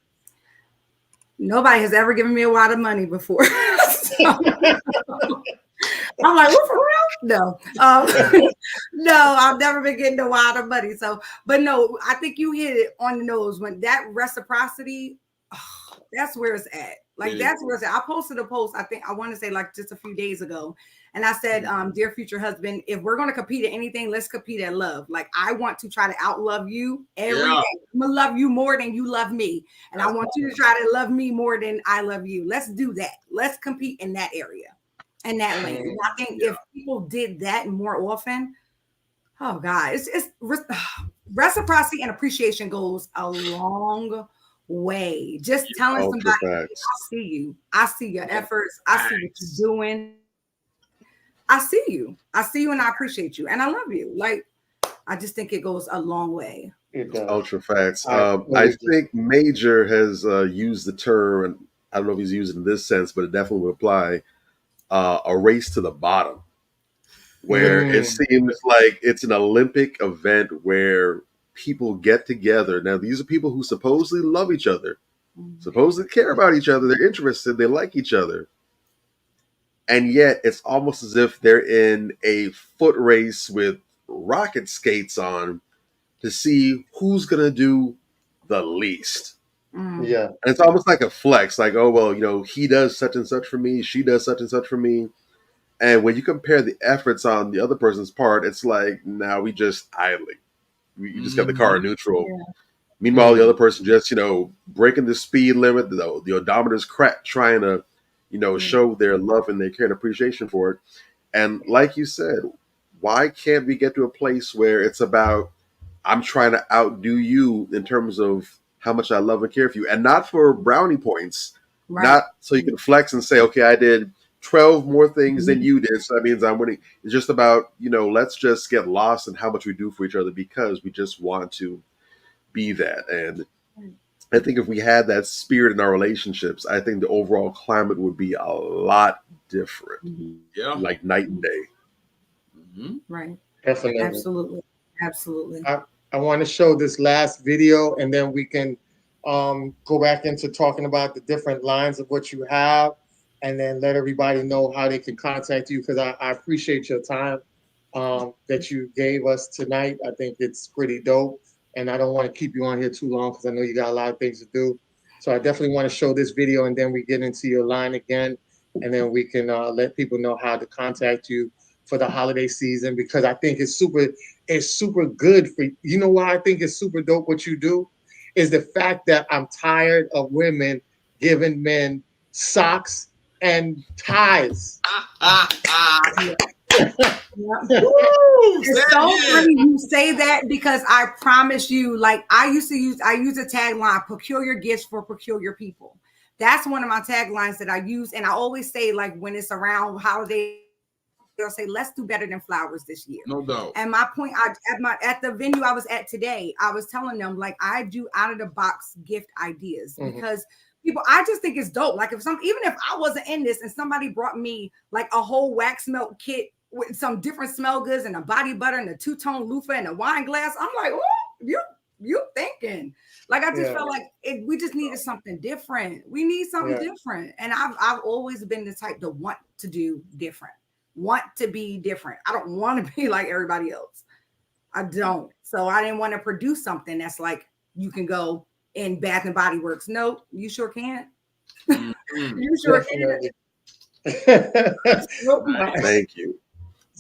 Nobody has ever given me a wad of money before. So, I'm like, what, for real? No. No, I've never been getting a wad of money. So, but no, I think you hit it on the nose when that reciprocity, that's where it's at. Like, that's where it's at. I posted a post, I want to say like just a few days ago. And I said, dear future husband, if we're going to compete at anything, let's compete at love. Like, I want to try to outlove you every day. I'm going to love you more than you love me. And I want you to try to love me more than I love you. Let's do that. Let's compete in that area, in that lane. And I think if people did that more often, oh God, it's reciprocity and appreciation goes a long way. Just telling somebody, I see you. I see your efforts. I see what you're doing. I see you and I appreciate you and I love you. Like, I just think it goes a long way. Ultra facts. I think Major has used the term, and I don't know if he's used it in this sense, but it definitely would apply, a race to the bottom, where it seems like it's an Olympic event where people get together. Now, these are people who supposedly love each other, supposedly care about each other, they're interested, they like each other. And yet it's almost as if they're in a foot race with rocket skates on to see who's going to do the least. Yeah. And it's almost like a flex, like, oh, well, you know, he does such and such for me, she does such and such for me. And when you compare the efforts on the other person's part, it's like, now we just idling. You just got the car in neutral. Yeah. Meanwhile, the other person just, you know, breaking the speed limit, the odometer's cracked, trying to, you know, show their love and their care and appreciation for it. And like you said, why can't we get to a place where it's about, I'm trying to outdo you in terms of how much I love and care for you, and not for brownie points, not so you can flex and say, okay, I did 12 more things than you did, so that means I'm winning. It's just about, you know, let's just get lost in how much we do for each other because we just want to be that. And I think if we had that spirit in our relationships, I think the overall climate would be a lot different. Yeah. Like night and day. Right. Definitely. Absolutely. I want to show this last video and then we can go back into talking about the different lines of what you have and then let everybody know how they can contact you, because I appreciate your time that you gave us tonight. I think it's pretty dope. And I don't want to keep you on here too long because I know you got a lot of things to do. So I definitely want to show this video and then we get into your line again. And then we can let people know how to contact you for the holiday season, because I think it's super good for, you know why I think it's super dope what you do? Is the fact that I'm tired of women giving men socks and ties. It's so funny you say that, because I promise you, like, I use a tagline, peculiar gifts for peculiar people. That's one of my taglines that I use. And I always say, like, when it's around holidays, they'll say, let's do better than flowers this year. No doubt. And my point, at the venue I was at today, I was telling them, like, I do out of the box gift ideas because people, I just think it's dope. Like, even if I wasn't in this and somebody brought me like a whole wax melt kit with some different smell goods and a body butter and a two-tone loofah and a wine glass, I'm like, oh, you thinking. Like, I just felt like we just needed something different. We need something different. And I've always been the type to want to do different, want to be different. I don't want to be like everybody else. I don't. So I didn't want to produce something that's like, you can go in Bath and Body Works. No, you sure can't. You sure can't. Thank you.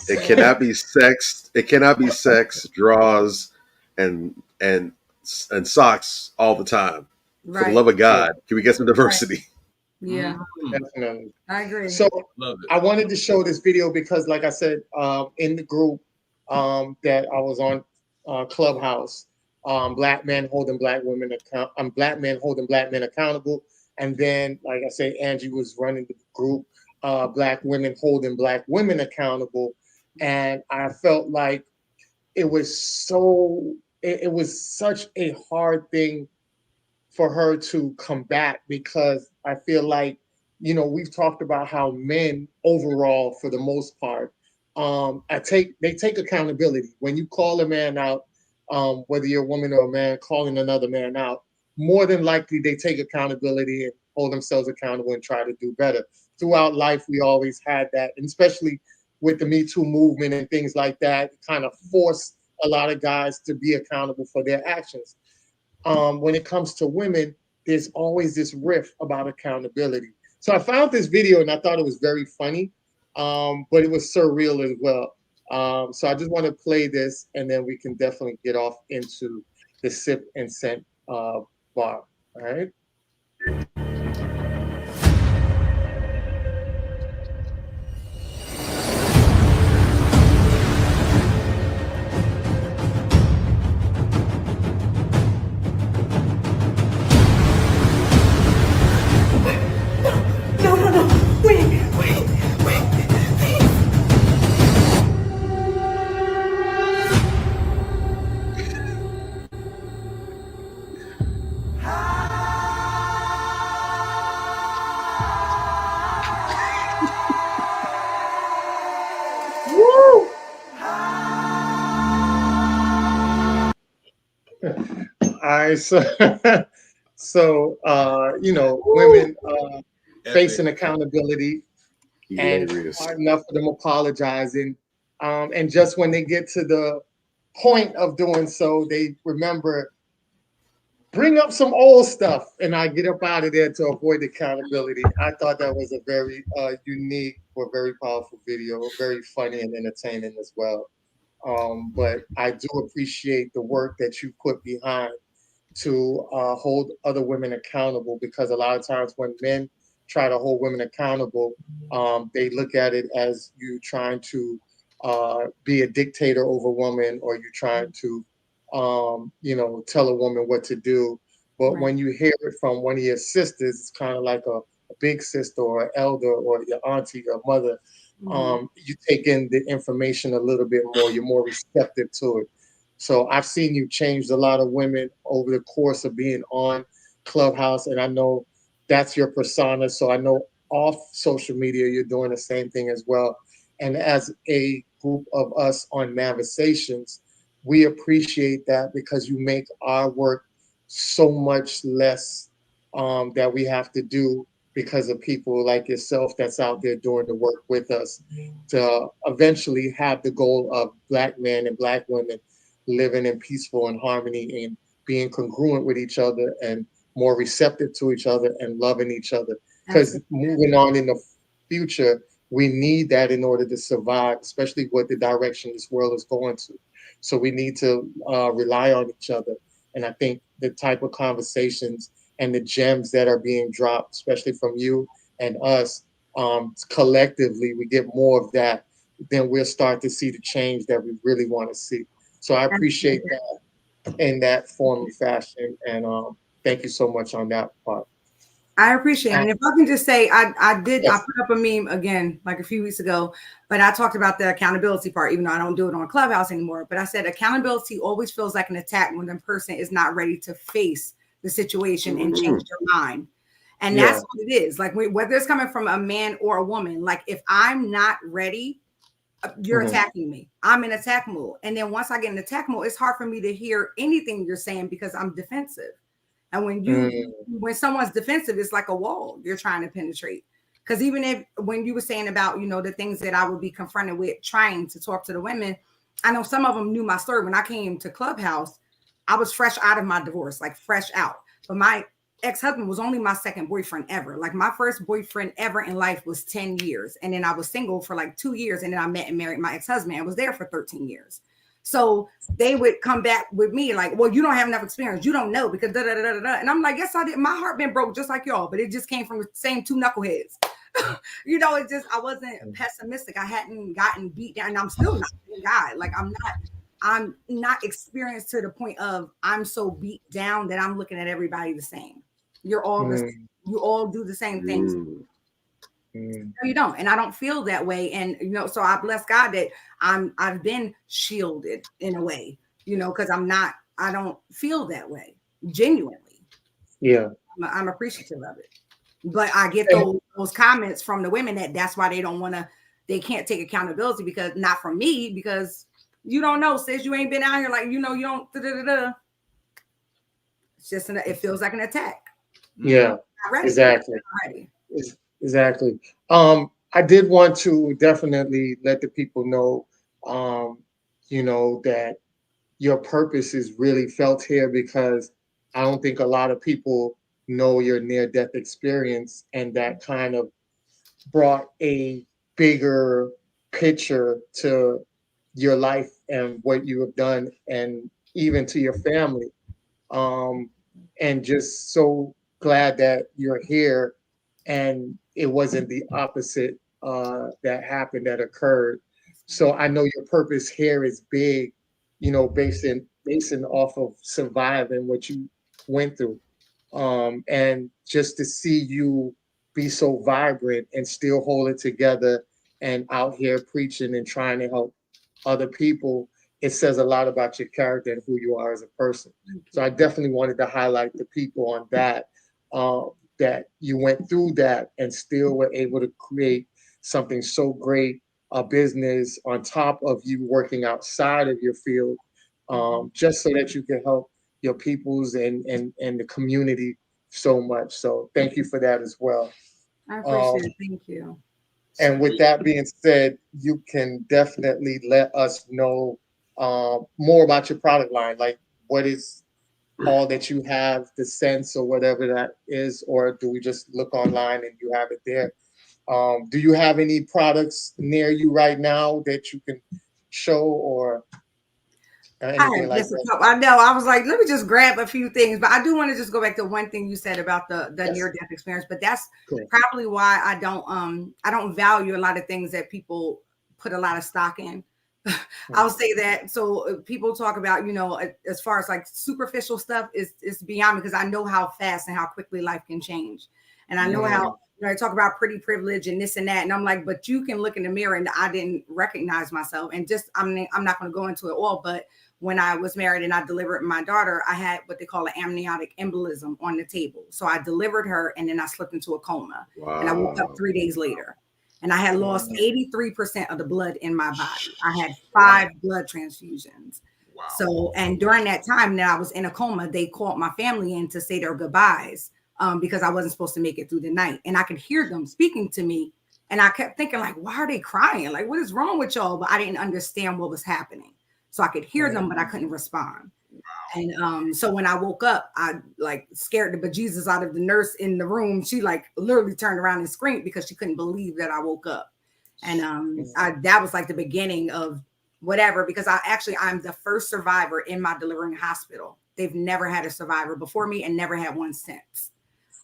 It cannot be sex. It cannot be sex, draws, and socks all the time. For the love of God, can we get some diversity? Yeah, definitely. I agree. So I wanted to show this video because, like I said, in the group that I was on, Clubhouse, Black men holding Black women Black men holding Black men accountable. And then, like I say, Angie was running the group Black women holding Black women accountable. And I felt like it was such a hard thing for her to combat, because I feel like, we've talked about how men overall, for the most part, they take accountability. When you call a man out, whether you're a woman or a man calling another man out, more than likely they take accountability and hold themselves accountable and try to do better. Throughout life, we always had that, and especially with the Me Too movement and things like that, it kind of forced a lot of guys to be accountable for their actions. When it comes to women, there's always this riff about accountability. So I found this video and I thought it was very funny, but it was surreal as well. So I just want to play this, and then we can definitely get off into the Sip and Scent bar. All right. Woo! All right, so women facing accountability, and Hilarious. hard enough for them apologizing, and just when they get to the point of doing so, they remember, bring up some old stuff, and I get up out of there to avoid accountability. I thought that was a very unique or very powerful video, very funny and entertaining as well. But I do appreciate the work that you put behind to hold other women accountable, because a lot of times when men try to hold women accountable, they look at it as you trying to be a dictator over a woman, or you trying to tell a woman what to do. But when you hear it from one of your sisters, it's kind of like a big sister or elder or your auntie or mother. You take in the information a little bit more, you're more receptive to it. So I've seen you change a lot of women over the course of being on Clubhouse, and I know that's your persona. So I know off social media, you're doing the same thing as well. And as a group of us on Navisations, we appreciate that, because you make our work so much less that we have to do, because of people like yourself that's out there doing the work with us to eventually have the goal of Black men and Black women living in peaceful and harmony and being congruent with each other and more receptive to each other and loving each other. Because moving on in the future, we need that in order to survive, especially with the direction this world is going to. So we need to rely on each other. And I think the type of conversations and the gems that are being dropped, especially from you and us, collectively, we get more of that, then we'll start to see the change that we really want to see. So I appreciate that in that form and fashion. And thank you so much on that part. I appreciate it. And if I can just say, I put up a meme again, like a few weeks ago, but I talked about the accountability part, even though I don't do it on Clubhouse anymore. But I said accountability always feels like an attack when the person is not ready to face the situation and change their mind. And that's what it is. Like whether it's coming from a man or a woman, like if I'm not ready, you're attacking me. I'm in attack mode. And then once I get in attack mode, it's hard for me to hear anything you're saying because I'm defensive. And when someone's defensive, it's like a wall you're trying to penetrate. Because even when you were saying about, the things that I would be confronted with trying to talk to the women, I know some of them knew my story. When I came to Clubhouse, I was fresh out of my divorce, like fresh out. But my ex-husband was only my second boyfriend ever. Like my first boyfriend ever in life was 10 years. And then I was single for like 2 years. And then I met and married my ex-husband and was there for 13 years. So they would come back with me like, well, you don't have enough experience. You don't know because da da da da da. And I'm like, yes, I did. My heart been broke just like y'all, but it just came from the same two knuckleheads. It just, I wasn't pessimistic. I hadn't gotten beat down, and I'm still not. Thank God. Like I'm not experienced to the point of I'm so beat down that I'm looking at everybody the same. You're all the same. You all do the same things. Mm. No, you don't. And I don't feel that way. And so I bless God that I've been shielded in a way, because I don't feel that way genuinely. Yeah. I'm appreciative of it. But I get those comments from the women that's why they can't take accountability, because not from me, because you don't know, sis, you ain't been out here, like, you don't It's just it feels like an attack. Yeah, exactly. Exactly. I did want to definitely let the people know, that your purpose is really felt here, because I don't think a lot of people know your near-death experience, and that kind of brought a bigger picture to your life and what you have done, and even to your family. And just so glad that you're here, and it wasn't the opposite that happened, that occurred. So I know your purpose here is big, basing off of surviving what you went through. And just to see you be so vibrant and still hold it together and out here preaching and trying to help other people, it says a lot about your character and who you are as a person. So I definitely wanted to highlight the people on that, that you went through that and still were able to create something so great, a business on top of you working outside of your field, just so that you can help your peoples and the community so much. So thank you for that as well. I appreciate it. Thank you. And with that being said, you can definitely let us know more about your product line, like what is all that you have, the sense or whatever that is, or do we just look online and you have it there? Do you have any products near you right now that you can show, or anything like that? I know. I was like, let me just grab a few things, but I do want to just go back to one thing you said about the Yes. near-death experience. But that's Cool. probably why I don't value a lot of things that people put a lot of stock in. I'll say that. So people talk about, as far as like superficial stuff, is beyond me, because I know how fast and how quickly life can change, and I know how. I talk about pretty privilege and this and that, and I'm like, but you can look in the mirror, and I didn't recognize myself, and just I'm not going to go into it all, but when I was married and I delivered my daughter, I had what they call an amniotic embolism on the table. So I delivered her, and then I slipped into a coma. Wow. And I woke up 3 days later, and I had lost 83% of the blood in my body. I had 5 blood transfusions. Wow. So, and during that time that I was in a coma, they called my family in to say their goodbyes, because I wasn't supposed to make it through the night. And I could hear them speaking to me. And I kept thinking, like, why are they crying? Like, what is wrong with y'all? But I didn't understand what was happening. So I could hear them, but I couldn't respond. And so when I woke up, I like scared the bejesus out of the nurse in the room. She like literally turned around and screamed because she couldn't believe that I woke up. And that was like the beginning of whatever, because I'm the first survivor in my delivering hospital. They've never had a survivor before me and never had one since.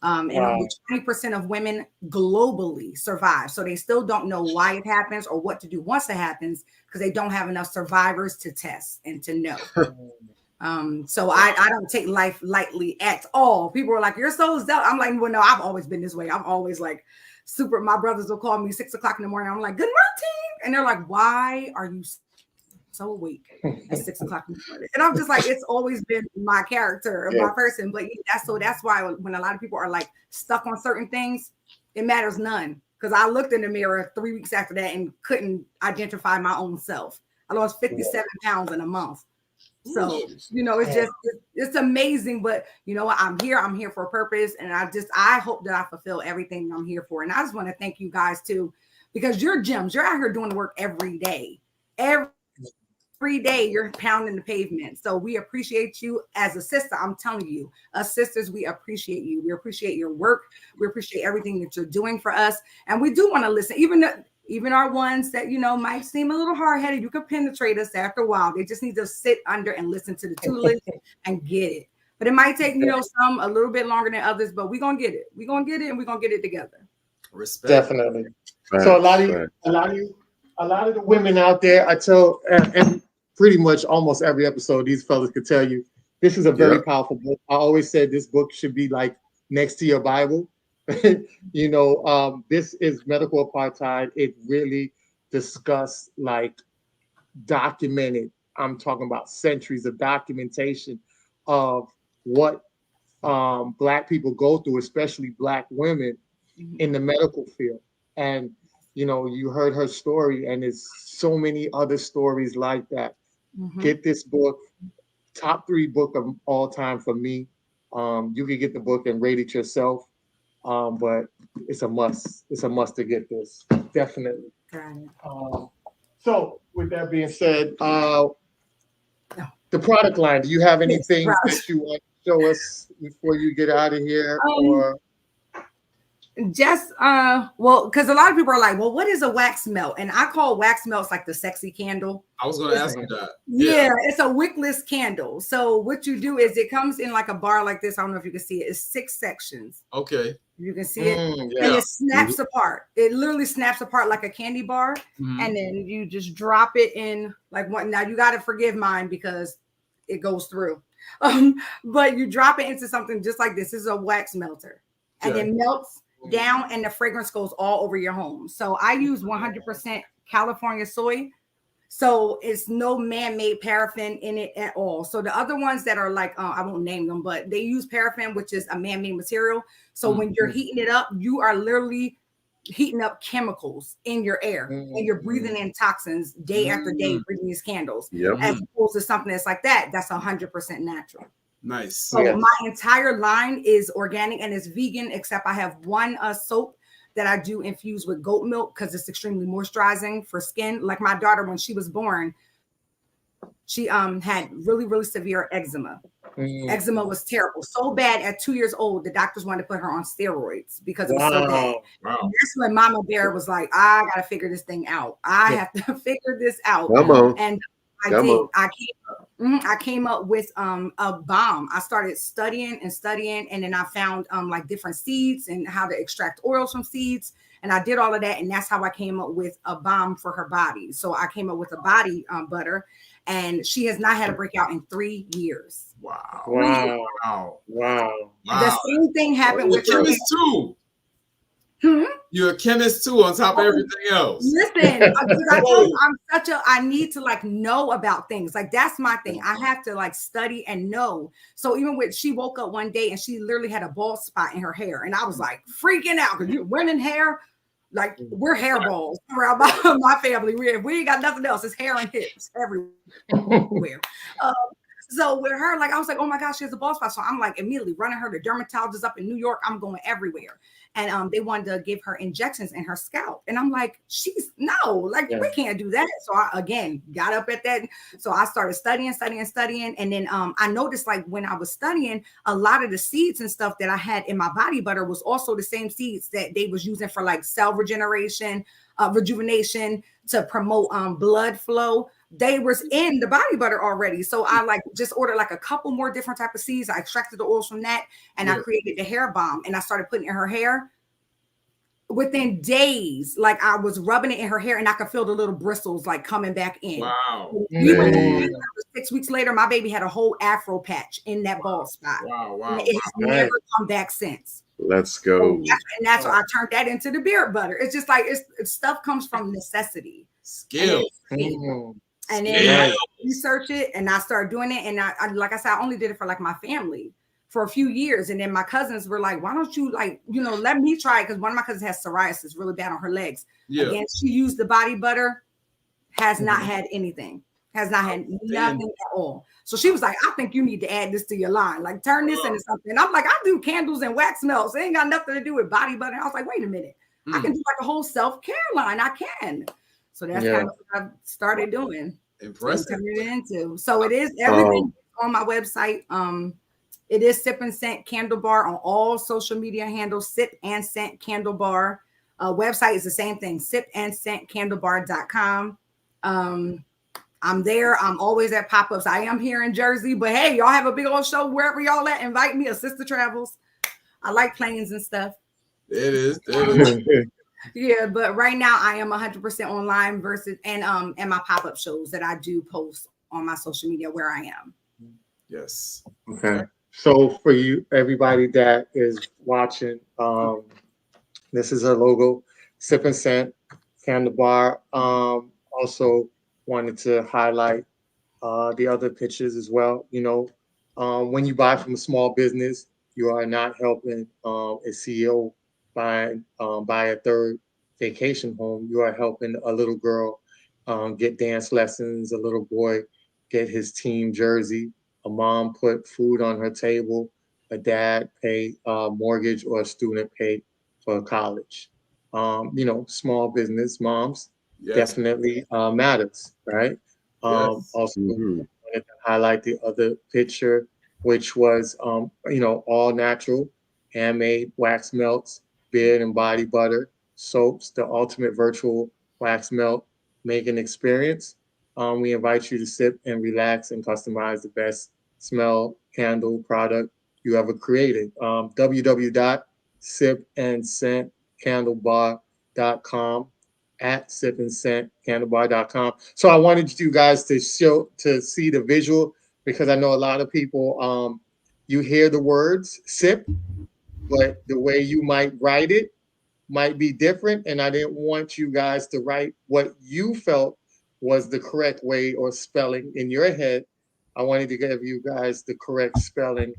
And only 20% of women globally survive. So they still don't know why it happens or what to do once it happens, because they don't have enough survivors to test and to know. So I don't take life lightly at all. People are like, you're so zealous. I'm like, well, no, I've always been this way. I'm always like super. My brothers will call me 6 o'clock in the morning. I'm like, good morning. And they're like, why are you so awake at 6 o'clock in the morning? And I'm just like, it's always been my character, my person. But that's why when a lot of people are like stuck on certain things, it matters none. Because I looked in the mirror 3 weeks after that and couldn't identify my own self. I lost 57 pounds in a month. So, it's amazing. But you know what? I'm here for a purpose. And I hope that I fulfill everything I'm here for. And I just want to thank you guys too, because you're gems. You're out here doing the work every day. Every day you're pounding the pavement. So we appreciate you as a sister. I'm telling you, us sisters, we appreciate you. We appreciate your work. We appreciate everything that you're doing for us. And we do want to listen, even our ones that, might seem a little hard-headed. You can penetrate us after a while. They just need to sit under and listen to the tutelage and get it. But it might take, some a little bit longer than others, but we're going to get it. We're going to get it, and we're going to get it together. Respect. Definitely. So a lot of the women out there, I tell, and pretty much almost every episode, these fellas could tell you, this is a very powerful book. I always said this book should be like next to your Bible. This is medical apartheid. It really discussed like documented. I'm talking about centuries of documentation of what Black people go through, especially Black women in the medical field. And you heard her story, and there's so many other stories like that. Get this book, top 3 book of all time for me. You can get the book and rate it yourself, but it's a must. It's a must to get this, definitely. So, with that being said, the product line. Do you have anything that you want to show us before you get out of here, or? Just well, because a lot of people are like, well, what is a wax melt? And I call wax melts like the sexy candle. I was going to ask you that. Yeah, it's a wickless candle. So what you do is it comes in like a bar like this. I don't know if you can see it. It's 6 sections. Okay. You can see it. And it snaps apart. It literally snaps apart like a candy bar. And then you just drop it in like one. Now you got to forgive mine because it goes through. But you drop it into something just like this. This is a wax melter. And it melts down and the fragrance goes all over your home. So I use 100% California soy. So it's no man-made paraffin in it at all. So the other ones that are like, I won't name them, but they use paraffin, which is a man-made material. So when you're heating it up, you are literally heating up chemicals in your air and you're breathing in toxins day after day, breathing these candles. As opposed to something that's like that, that's 100% natural. Nice. So my entire line is organic and it's vegan, except I have one soap that I do infuse with goat milk because it's extremely moisturizing for skin. Like my daughter, when she was born, she had really, really severe eczema. Eczema was terrible. So bad at 2 years old, the doctors wanted to put her on steroids because it was so bad. And that's when Mama Bear was like, I got to figure this thing out. I have to figure this out. And I did. I came up with a balm. I started studying, and then I found like different seeds and how to extract oils from seeds. And I did all of that, and that's how I came up with a balm for her body. So I came up with a body butter, and she has not had a breakout in 3 years. Wow. The same thing happened with your chemist too. You're a chemist too, on top of everything else. Listen, because I need to like know about things. Like that's my thing. I have to like study and know. So even when she woke up one day and she literally had a bald spot in her hair, and I was like freaking out because women hair, like we're hairballs around my family. We ain't got nothing else. It's hair and hips everywhere. So with her, like I was like, oh my gosh, she has a bald spot. So I'm like immediately running her to dermatologists up in New York. I'm going everywhere. And they wanted to give her injections in her scalp. And I'm like, we can't do that. So I, again, got up at that. So I started studying. And then I noticed like when I was studying, a lot of the seeds and stuff that I had in my body butter was also the same seeds that they was using for like cell regeneration, rejuvenation, to promote blood flow. They was in the body butter already. So I like just ordered like a couple more different type of seeds. I extracted the oils from that and I created the hair balm and I started putting it in her hair. Within days, like I was rubbing it in her hair and I could feel the little bristles like coming back in. Wow. 6 weeks later, my baby had a whole afro patch in that bald spot. Wow. And it has never come back since. Let's go. And that's why I turned that into the beard butter. It's just like it's stuff comes from necessity. Skill. And then I research it and I started doing it. And I like I said, I only did it for like my family for a few years. And then my cousins were like, why don't you like, let me try it? Because one of my cousins has psoriasis really bad on her legs. Again, she used the body butter, has not had anything, has not had nothing at all. So she was like, I think you need to add this to your line. Like turn this into something. And I'm like, I do candles and wax melts. It ain't got nothing to do with body butter. And I was like, wait a minute. I can do like a whole self-care line. I can. So that's kind of what I started doing. Impressive. So it is everything on my website. It is Sip and Scent Candle Bar on all social media handles. Sip and Scent Candle Bar. Website is the same thing. sipandscentcandlebar.com. I'm there. I'm always at pop-ups. I am here in Jersey, but hey, y'all have a big old show wherever y'all at. Invite me. A sister travels. I like planes and stuff. It is. Yeah, but right now I am 100% online and my pop-up shows that I do post on my social media where I am. Yes. Okay. So for you, everybody that is watching, this is her logo, Sip and Scent, Candle Bar. Also wanted to highlight the other pictures as well. When you buy from a small business, you are not helping a CEO buy a third vacation home. You are helping a little girl get dance lessons, a little boy get his team jersey, a mom put food on her table, a dad pay mortgage or a student pay for college. Small business moms Yes. definitely matters, right? Yes. Also, Mhm. wanted to highlight the other picture, which was, all natural, handmade wax melts, beard and body butter, soaps, the ultimate virtual wax melt making experience. We invite you to sip and relax and customize the best smell candle product you ever created. www.sipandscentcandlebar.com at sipandscentcandlebar.com. So I wanted you guys to see the visual because I know a lot of people, you hear the words sip, but the way you might write it might be different. And I didn't want you guys to write what you felt was the correct way or spelling in your head. I wanted to give you guys the correct spelling.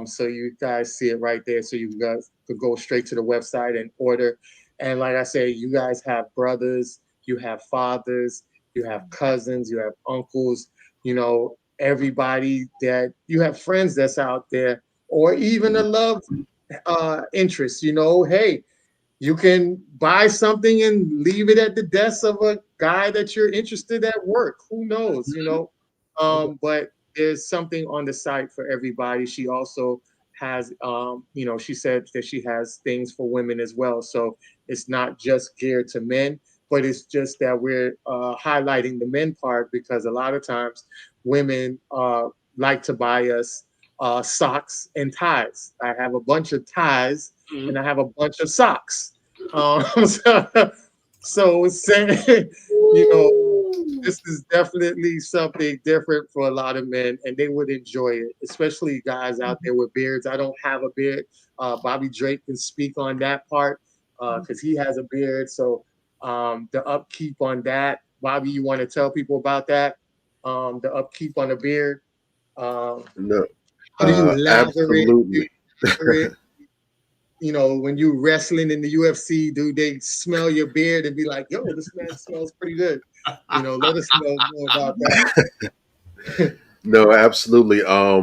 So you guys see it right there. So you guys could go straight to the website and order. And like I say, you guys have brothers, you have fathers, you have cousins, you have uncles, everybody that you have friends that's out there, or even a love interest, hey, you can buy something and leave it at the desk of a guy that you're interested at work. Who knows? But there's something on the site for everybody. She also has, she said that she has things for women as well. So it's not just geared to men, but it's just that we're highlighting the men part because a lot of times women like to buy us socks and ties. I have a bunch of ties and I have a bunch of socks. So saying, this is definitely something different for a lot of men, and they would enjoy it, especially guys out there with beards. I don't have a beard. Bobby Drake can speak on that part because he has a beard. So the upkeep on that, Bobby, you want to tell people about that? The upkeep on the beard. No, How do you lather it? Do absolutely. you lather it? When you wrestling in the UFC, do they smell your beard and be like, yo, this man smells pretty good? Let us know more about that. No, absolutely. A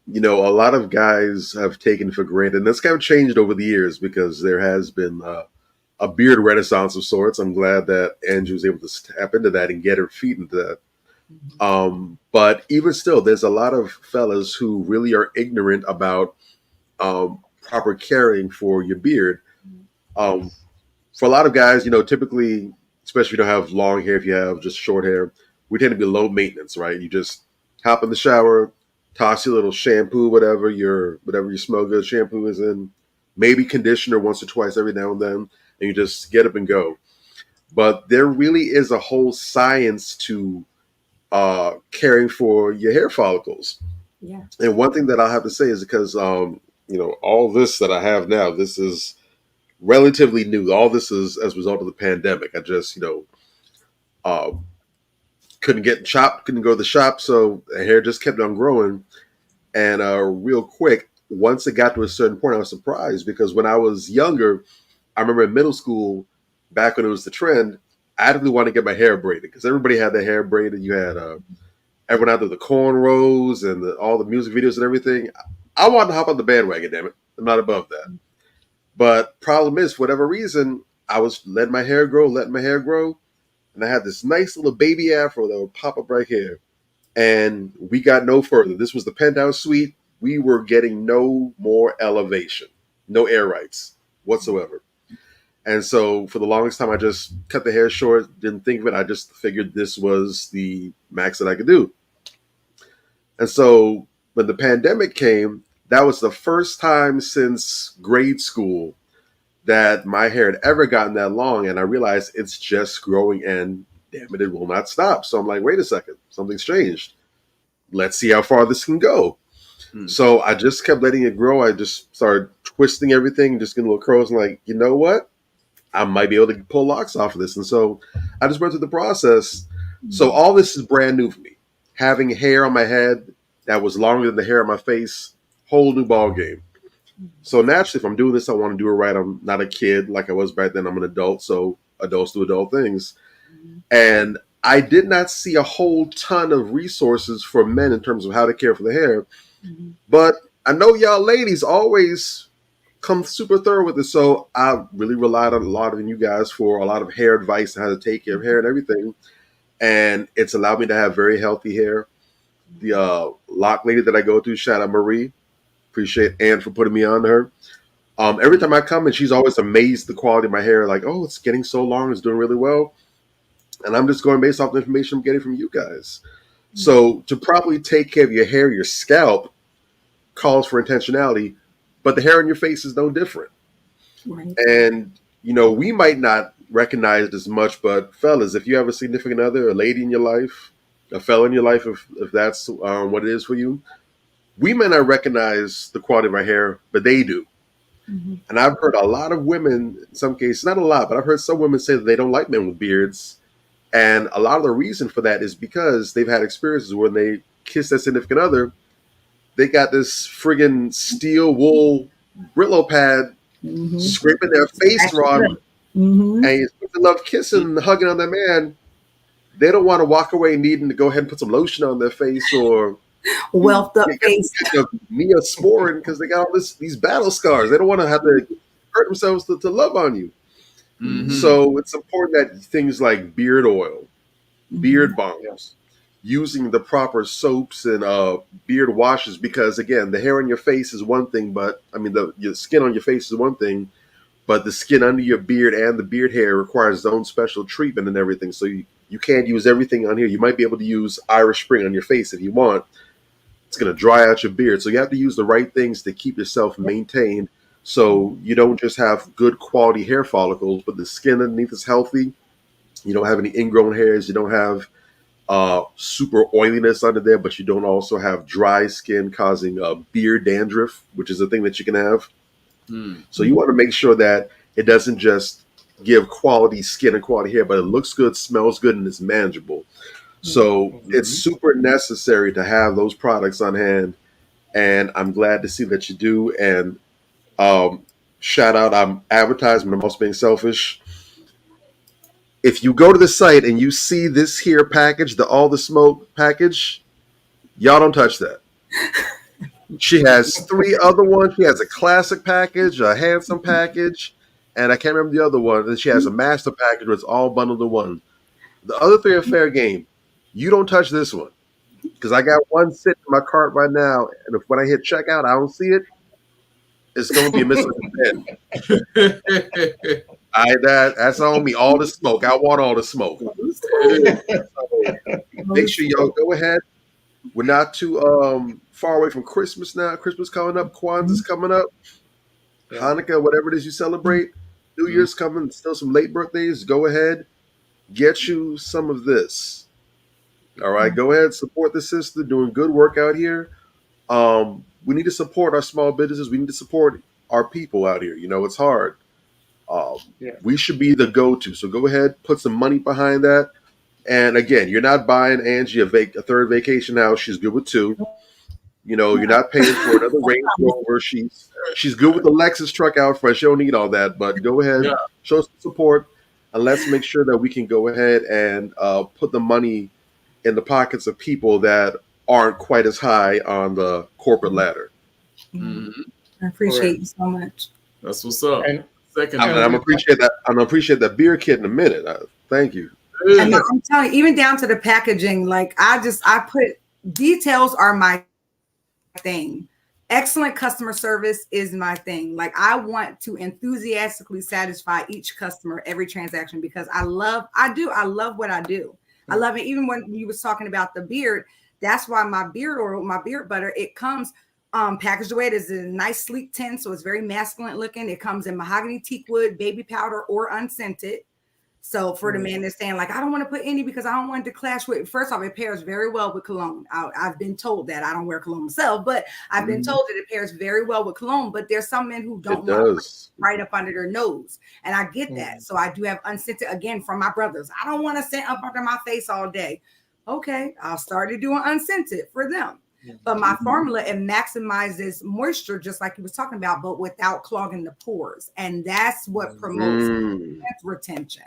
lot of guys have taken for granted, and that's kind of changed over the years because there has been a beard renaissance of sorts. I'm glad that Angie was able to tap into that and get her feet into that. But even still, there's a lot of fellas who really are ignorant about proper caring for your beard. For a lot of guys, typically, especially if you don't have long hair, if you have just short hair, we tend to be low maintenance, right? You just hop in the shower, toss your little shampoo, whatever your smell good shampoo is in, maybe conditioner once or twice every now and then, and you just get up and go. But there really is a whole science to caring for your hair follicles. Yeah. And one thing that I'll have to say is because all this that I have now, this is relatively new. All this is as a result of the pandemic. I just, couldn't get chopped, couldn't go to the shop, so the hair just kept on growing. And real quick, once it got to a certain point, I was surprised because when I was younger, I remember in middle school, back when it was the trend, I didn't really want to get my hair braided because everybody had their hair braided. You had everyone out there with the cornrows and all the music videos and everything. I wanted to hop on the bandwagon, damn it. I'm not above that. But problem is, for whatever reason, I was letting my hair grow, and I had this nice little baby afro that would pop up right here. And we got no further. This was the penthouse suite. We were getting no more elevation, no air rights whatsoever. And so for the longest time, I just cut the hair short, didn't think of it. I just figured this was the max that I could do. And so when the pandemic came, that was the first time since grade school that my hair had ever gotten that long. And I realized it's just growing and damn it, it will not stop. So I'm like, wait a second, something's changed. Let's see how far this can go. So I just kept letting it grow. I just started twisting everything, just getting little curls, and like, you know what? I might be able to pull locks off of this. And so I just went through the process. So all this is brand new for me. Having hair on my head that was longer than the hair on my face, whole new ball game. So naturally, if I'm doing this, I want to do it right. I'm not a kid like I was back then. I'm an adult, so adults do adult things. And I did not see a whole ton of resources for men in terms of how to care for the hair. But I know y'all ladies always come super thorough with it. So I really relied on a lot of you guys for a lot of hair advice on how to take care of hair and everything. And it's allowed me to have very healthy hair. The lock lady that I go to, shout out Marie. Appreciate Ann for putting me on to her. Every time I come and she's always amazed the quality of my hair. Like, oh, it's getting so long. It's doing really well. And I'm just going based off the information I'm getting from you guys. So to properly take care of your hair, your scalp calls for intentionality, but the hair on your face is no different. Right. And, you know, we might not recognize it as much, but fellas, if you have a significant other, a lady in your life, a fella in your life, if that's what it is for you, we may not recognize the quality of our hair, but they do. And I've heard a lot of women, in some cases, not a lot, but I've heard some women say that they don't like men with beards. And a lot of the reason for that is because they've had experiences when they kiss their significant other, they got this friggin' steel wool Brillo pad scraping their face raw. And you love kissing and hugging on that man. They don't want to walk away needing to go ahead and put some lotion on their face or Welt up face. Neosporin because they got all these battle scars. They don't want to have to hurt themselves to love on you. So it's important that things like beard oil, beard balms, using the proper soaps and beard washes, because again, the hair on your face is one thing, but I mean, your skin on your face is one thing, but the skin under your beard and the beard hair requires its own special treatment and everything. So you can't use everything on here. You might be able to use Irish Spring on your face if you want. It's going to dry out your beard. So you have to use the right things to keep yourself maintained. So you don't just have good quality hair follicles, but the skin underneath is healthy. You don't have any ingrown hairs. You don't have super oiliness under there, but you don't also have dry skin causing beard dandruff, which is a thing that you can have. So you want to make sure that it doesn't just give quality skin and quality hair, but it looks good, smells good, and is manageable. So it's super necessary to have those products on hand. And I'm glad to see that you do. And shout out, I'm advertising, I'm also being selfish. If you go to the site and you see this here package, the All the Smoke package, y'all don't touch that. She has 3 other ones. She has a classic package, a handsome package, and I can't remember the other one. And she has a master package where it's all bundled in one. The other 3 are fair game. You don't touch this one, because I got one sitting in my cart right now, and if when I hit checkout, I don't see it, it's going to be a missing pen. That's on me. All the smoke. I want all the smoke. So make sure y'all go ahead. We're not too far away from Christmas now. Christmas coming up. Kwanzaa's coming up. Hanukkah, whatever it is you celebrate. New Year's coming. Still some late birthdays. Go ahead. Get you some of this. All right. Go ahead. Support the sister doing good work out here. We need to support our small businesses. We need to support our people out here. You know, it's hard. We should be the go-to. So go ahead, put some money behind that. And again, you're not buying Angie a 3rd vacation house. She's good with 2. You know, you're not paying for another Range Rover. She's good with the Lexus truck out front. She don't need all that. But go ahead, show some support, and let's make sure that we can go ahead and put the money in the pockets of people that aren't quite as high on the corporate ladder. I appreciate you so much. That's what's up. And Second, I'm gonna appreciate that. I'm gonna appreciate that beer kit in a minute. Thank you. And I'm telling you, even down to the packaging, like I put details are my thing. Excellent customer service is my thing. Like I want to enthusiastically satisfy each customer every transaction, because I love what I do. I love it. Even when you was talking about the beard, that's why my beard oil, my beard butter, it comes packaged away. It is a nice sleek tin, so it's very masculine looking. It comes in mahogany, teak wood, baby powder, or unscented. So for the man that's saying like, I don't want to put any because I don't want it to clash with, first off, it pairs very well with cologne. I've been told that. I don't wear cologne myself, but I've been told that it pairs very well with cologne. But there's some men who don't want it right up under their nose. And I get that. So I do have unscented, again, from my brothers. I don't want to scent up under my face all day. Okay, I'll start doing unscented for them. But my formula, it maximizes moisture, just like you was talking about, but without clogging the pores. And that's what promotes retention.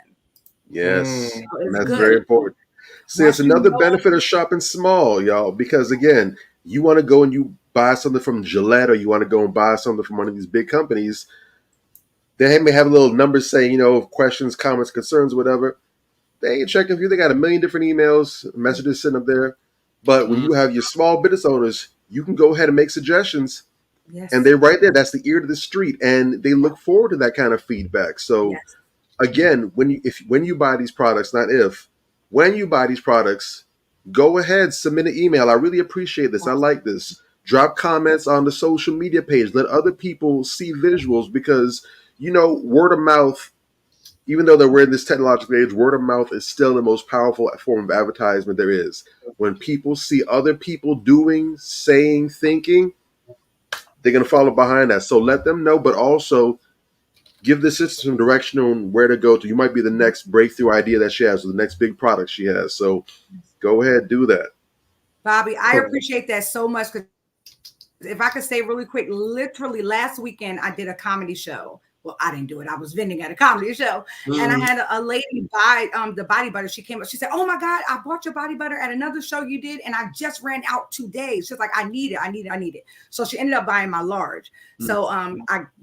Yes, So that's good. very important. See, it's another benefit of shopping small, y'all, because again, you want to go and you buy something from Gillette, or you want to go and buy something from one of these big companies. They may have a little number saying, you know, questions, comments, concerns, whatever. They ain't checking for you. They got a million different emails, messages sitting up there. But when you have your small business owners, you can go ahead and make suggestions. Yes. And they're right there. That's the ear to the street. And they look forward to that kind of feedback. So again, when you buy these products, when you buy these products, go ahead, submit an email. I really appreciate this. I like this. Drop comments on the social media page. Let other people see visuals, because, you know, word of mouth, even though that we're in this technological age, word of mouth is still the most powerful form of advertisement there is. When people see other people doing, saying, thinking, they're going to follow behind that. So let them know, but also give the sister some direction on where to go to. You might be the next breakthrough idea that she has, or the next big product she has. So go ahead, do that. Bobby, I appreciate that so much. Because if I could say really quick, literally last weekend, I did a comedy show. Well, I didn't do it. I was vending at a comedy show. And I had a lady buy the body butter. She came up. She said, oh, my God, I bought your body butter at another show you did. And I just ran out 2 days. She's like, I need it. So she ended up buying my large. So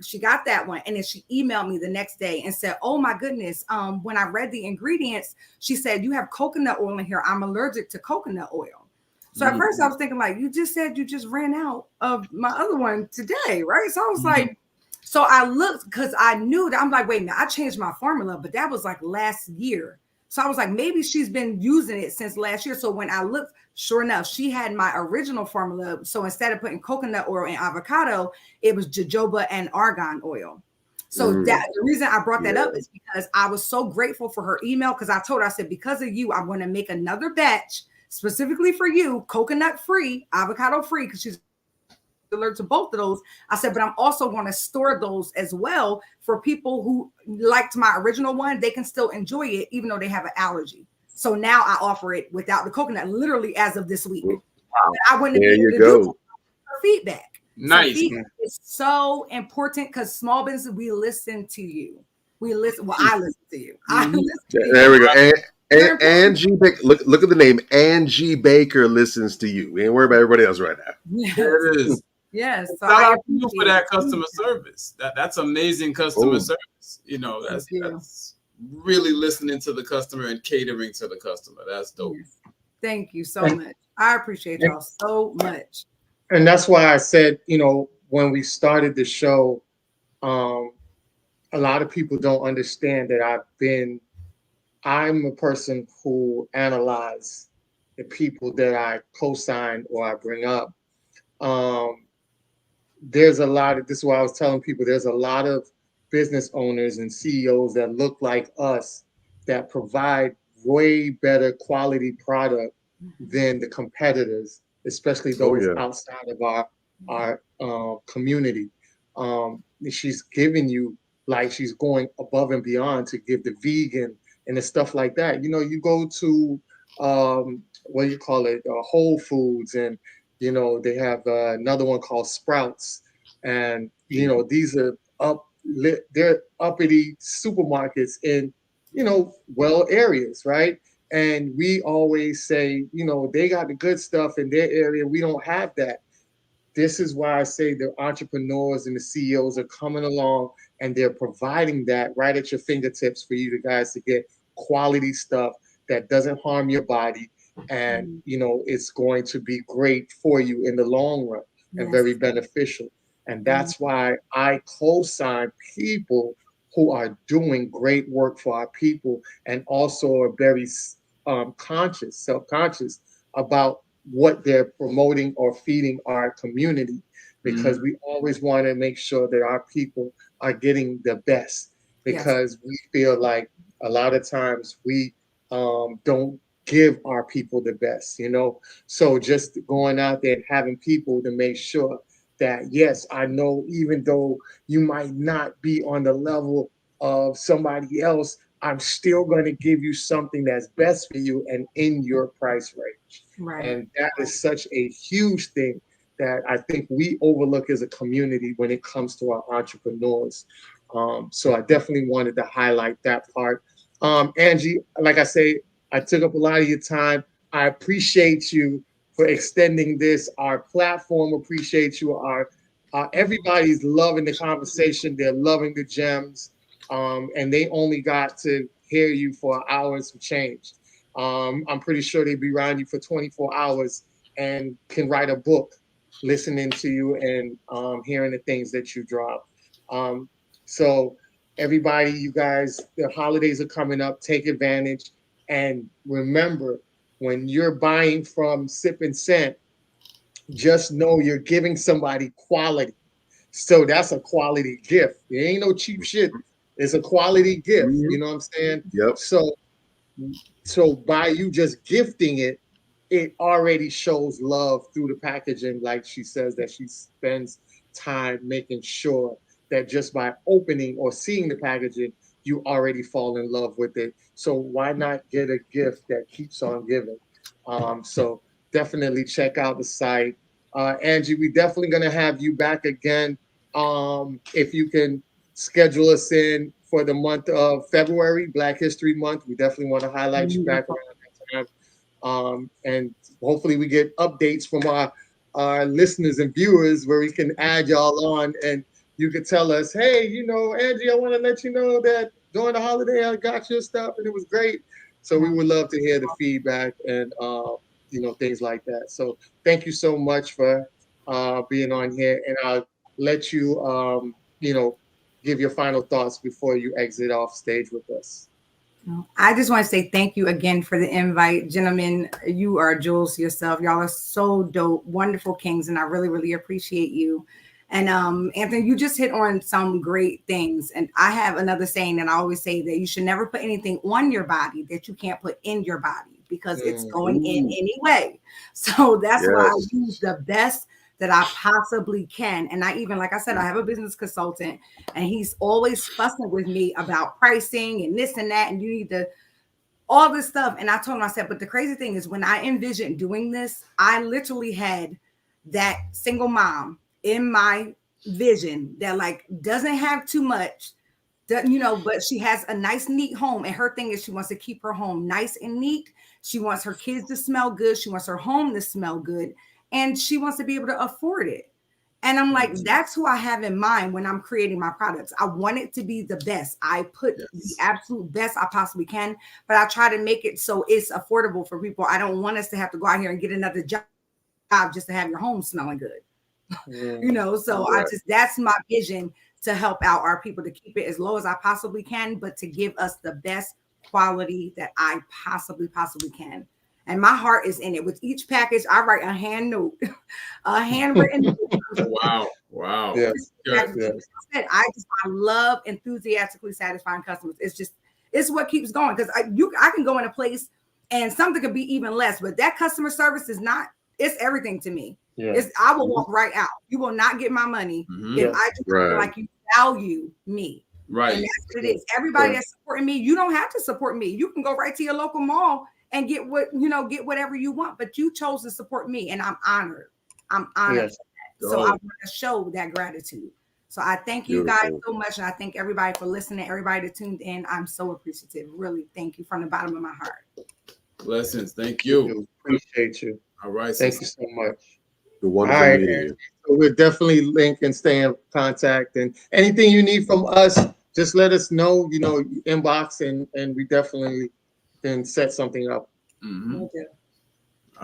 she got that one. And then she emailed me the next day and said, oh, my goodness. When I read the ingredients, she said, you have coconut oil in here. I'm allergic to coconut oil. So at first I was thinking, like, you just said you just ran out of my other one today, right? So I was like, so I looked, because I knew that. I'm like, wait a minute, I changed my formula, but that was like last year. So I was like, maybe she's been using it since last year. So when I looked, sure enough, she had my original formula. So instead of putting coconut oil and avocado, it was jojoba and argan oil. So that the reason I brought that up is because I was so grateful for her email, because I told her, I said, because of you, I'm going to make another batch specifically for you, coconut free, avocado free, because she's allergic to both of those. I said, but I'm also going to store those as well for people who liked my original one. They can still enjoy it even though they have an allergy. So now I offer it without the coconut, literally as of this week. Wow. I wouldn't have been able to do feedback. Nice. So feedback is so important, because small businesses, we listen to you. We listen. Well, I listen to you. I listen to you. There we go. Angie Baker, look at the name. Angie Baker listens to you. We ain't worried about everybody else right now. Yes. There it is. Yes. So shout out to you for that customer service. That's amazing customer service. You know, that's really listening to the customer and catering to the customer. That's dope. Yes. Thank you so much. I appreciate y'all so much. And that's why I said, you know, when we started the show, a lot of people don't understand that I'm a person who analyze the people that I co-sign or I bring up. There's a lot of, this is why I was telling people, there's a lot of business owners and CEOs that look like us that provide way better quality product than the competitors, especially those outside of our community. She's giving you, like, she's going above and beyond to give the vegan and the stuff like that. You know, you go to what do you call it, Whole Foods, and you know they have another one called Sprouts, and you know these are they're uppity supermarkets in, you know, well areas, right? And we always say, you know, they got the good stuff in their area. We don't have that. This is why I say the entrepreneurs and the CEOs are coming along and they're providing that right at your fingertips for you guys to get quality stuff that doesn't harm your body. And, you know, it's going to be great for you in the long run and very beneficial. And that's why I co-sign people who are doing great work for our people and also are very self-conscious about what they're promoting or feeding our community, because we always want to make sure that our people are getting the best, because we feel like a lot of times we don't give our people the best, you know. So just going out there and having people to make sure that, yes, I know, even though you might not be on the level of somebody else, I'm still going to give you something that's best for you and in your price range. Right. And that is such a huge thing that I think we overlook as a community when it comes to our entrepreneurs. So I definitely wanted to highlight that part. Angie, like I say, I took up a lot of your time. I appreciate you for extending this. Our platform appreciates you. Everybody's loving the conversation. They're loving the gems. And they only got to hear you for an hour and some change. I'm pretty sure they'd be around you for 24 hours and can write a book listening to you and hearing the things that you drop. So everybody, you guys, the holidays are coming up. Take advantage. And remember, when you're buying from Sip and Scent, just know you're giving somebody quality. So that's a quality gift. It ain't no cheap shit. It's a quality gift. You know what I'm saying? Yep. So by you just gifting it, it already shows love through the packaging. Like she says that she spends time making sure that just by opening or seeing the packaging, you already fall in love with it. So why not get a gift that keeps on giving? So definitely check out the site. Angie, we definitely going to have you back again. If you can schedule us in for the month of February, Black History Month, we definitely want to highlight you back around that time. And hopefully we get updates from our listeners and viewers where we can add y'all on and you could tell us, hey, you know, Angie, I want to let you know that during the holiday I got your stuff and it was great. So we would love to hear the feedback and you know, things like that. So thank you so much for being on here, and I'll let you you know, give your final thoughts before you exit off stage with us. I just want to say thank you again for the invite. Gentlemen, you are jewels yourself. Y'all are so dope, wonderful kings, and I really, really appreciate you. And Anthony, you just hit on some great things. And I have another saying that I always say that you should never put anything on your body that you can't put in your body because it's going in anyway. So that's why I use the best that I possibly can. And I even, like I said, I have a business consultant and he's always fussing with me about pricing and this and that. And you need to, all this stuff. And I told him, I said, but the crazy thing is when I envisioned doing this, I literally had that single mom in my vision that like doesn't have too much, you know, but she has a nice, neat home. And her thing is she wants to keep her home nice and neat. She wants her kids to smell good. She wants her home to smell good. And she wants to be able to afford it. And I'm like, that's who I have in mind when I'm creating my products. I want it to be the best. I put the absolute best I possibly can, but I try to make it so it's affordable for people. I don't want us to have to go out here and get another job just to have your home smelling good. You know, so that's my vision to help out our people to keep it as low as I possibly can, but to give us the best quality that I possibly can. And my heart is in it. With each package, I write a hand note, a handwritten note. Wow. Yes. I love enthusiastically satisfying customers. It's what keeps going. Because I can go in a place and something could be even less, but that customer service is not, it's everything to me. I will walk right out. You will not get my money if I just feel like you value me. Right. And that's what it is. Everybody that's supporting me, you don't have to support me. You can go right to your local mall and get whatever you want, but you chose to support me, and I'm honored. I'm honored for that. So I want to show that gratitude. So I thank you guys so much, and I thank everybody for listening, everybody that tuned in. I'm so appreciative. Really, thank you from the bottom of my heart. Blessings. Thank you. Appreciate you. All right. Thank you so much. All right, so we'll definitely link and stay in contact. And anything you need from us, just let us know. You know, inbox, and we definitely can set something up. All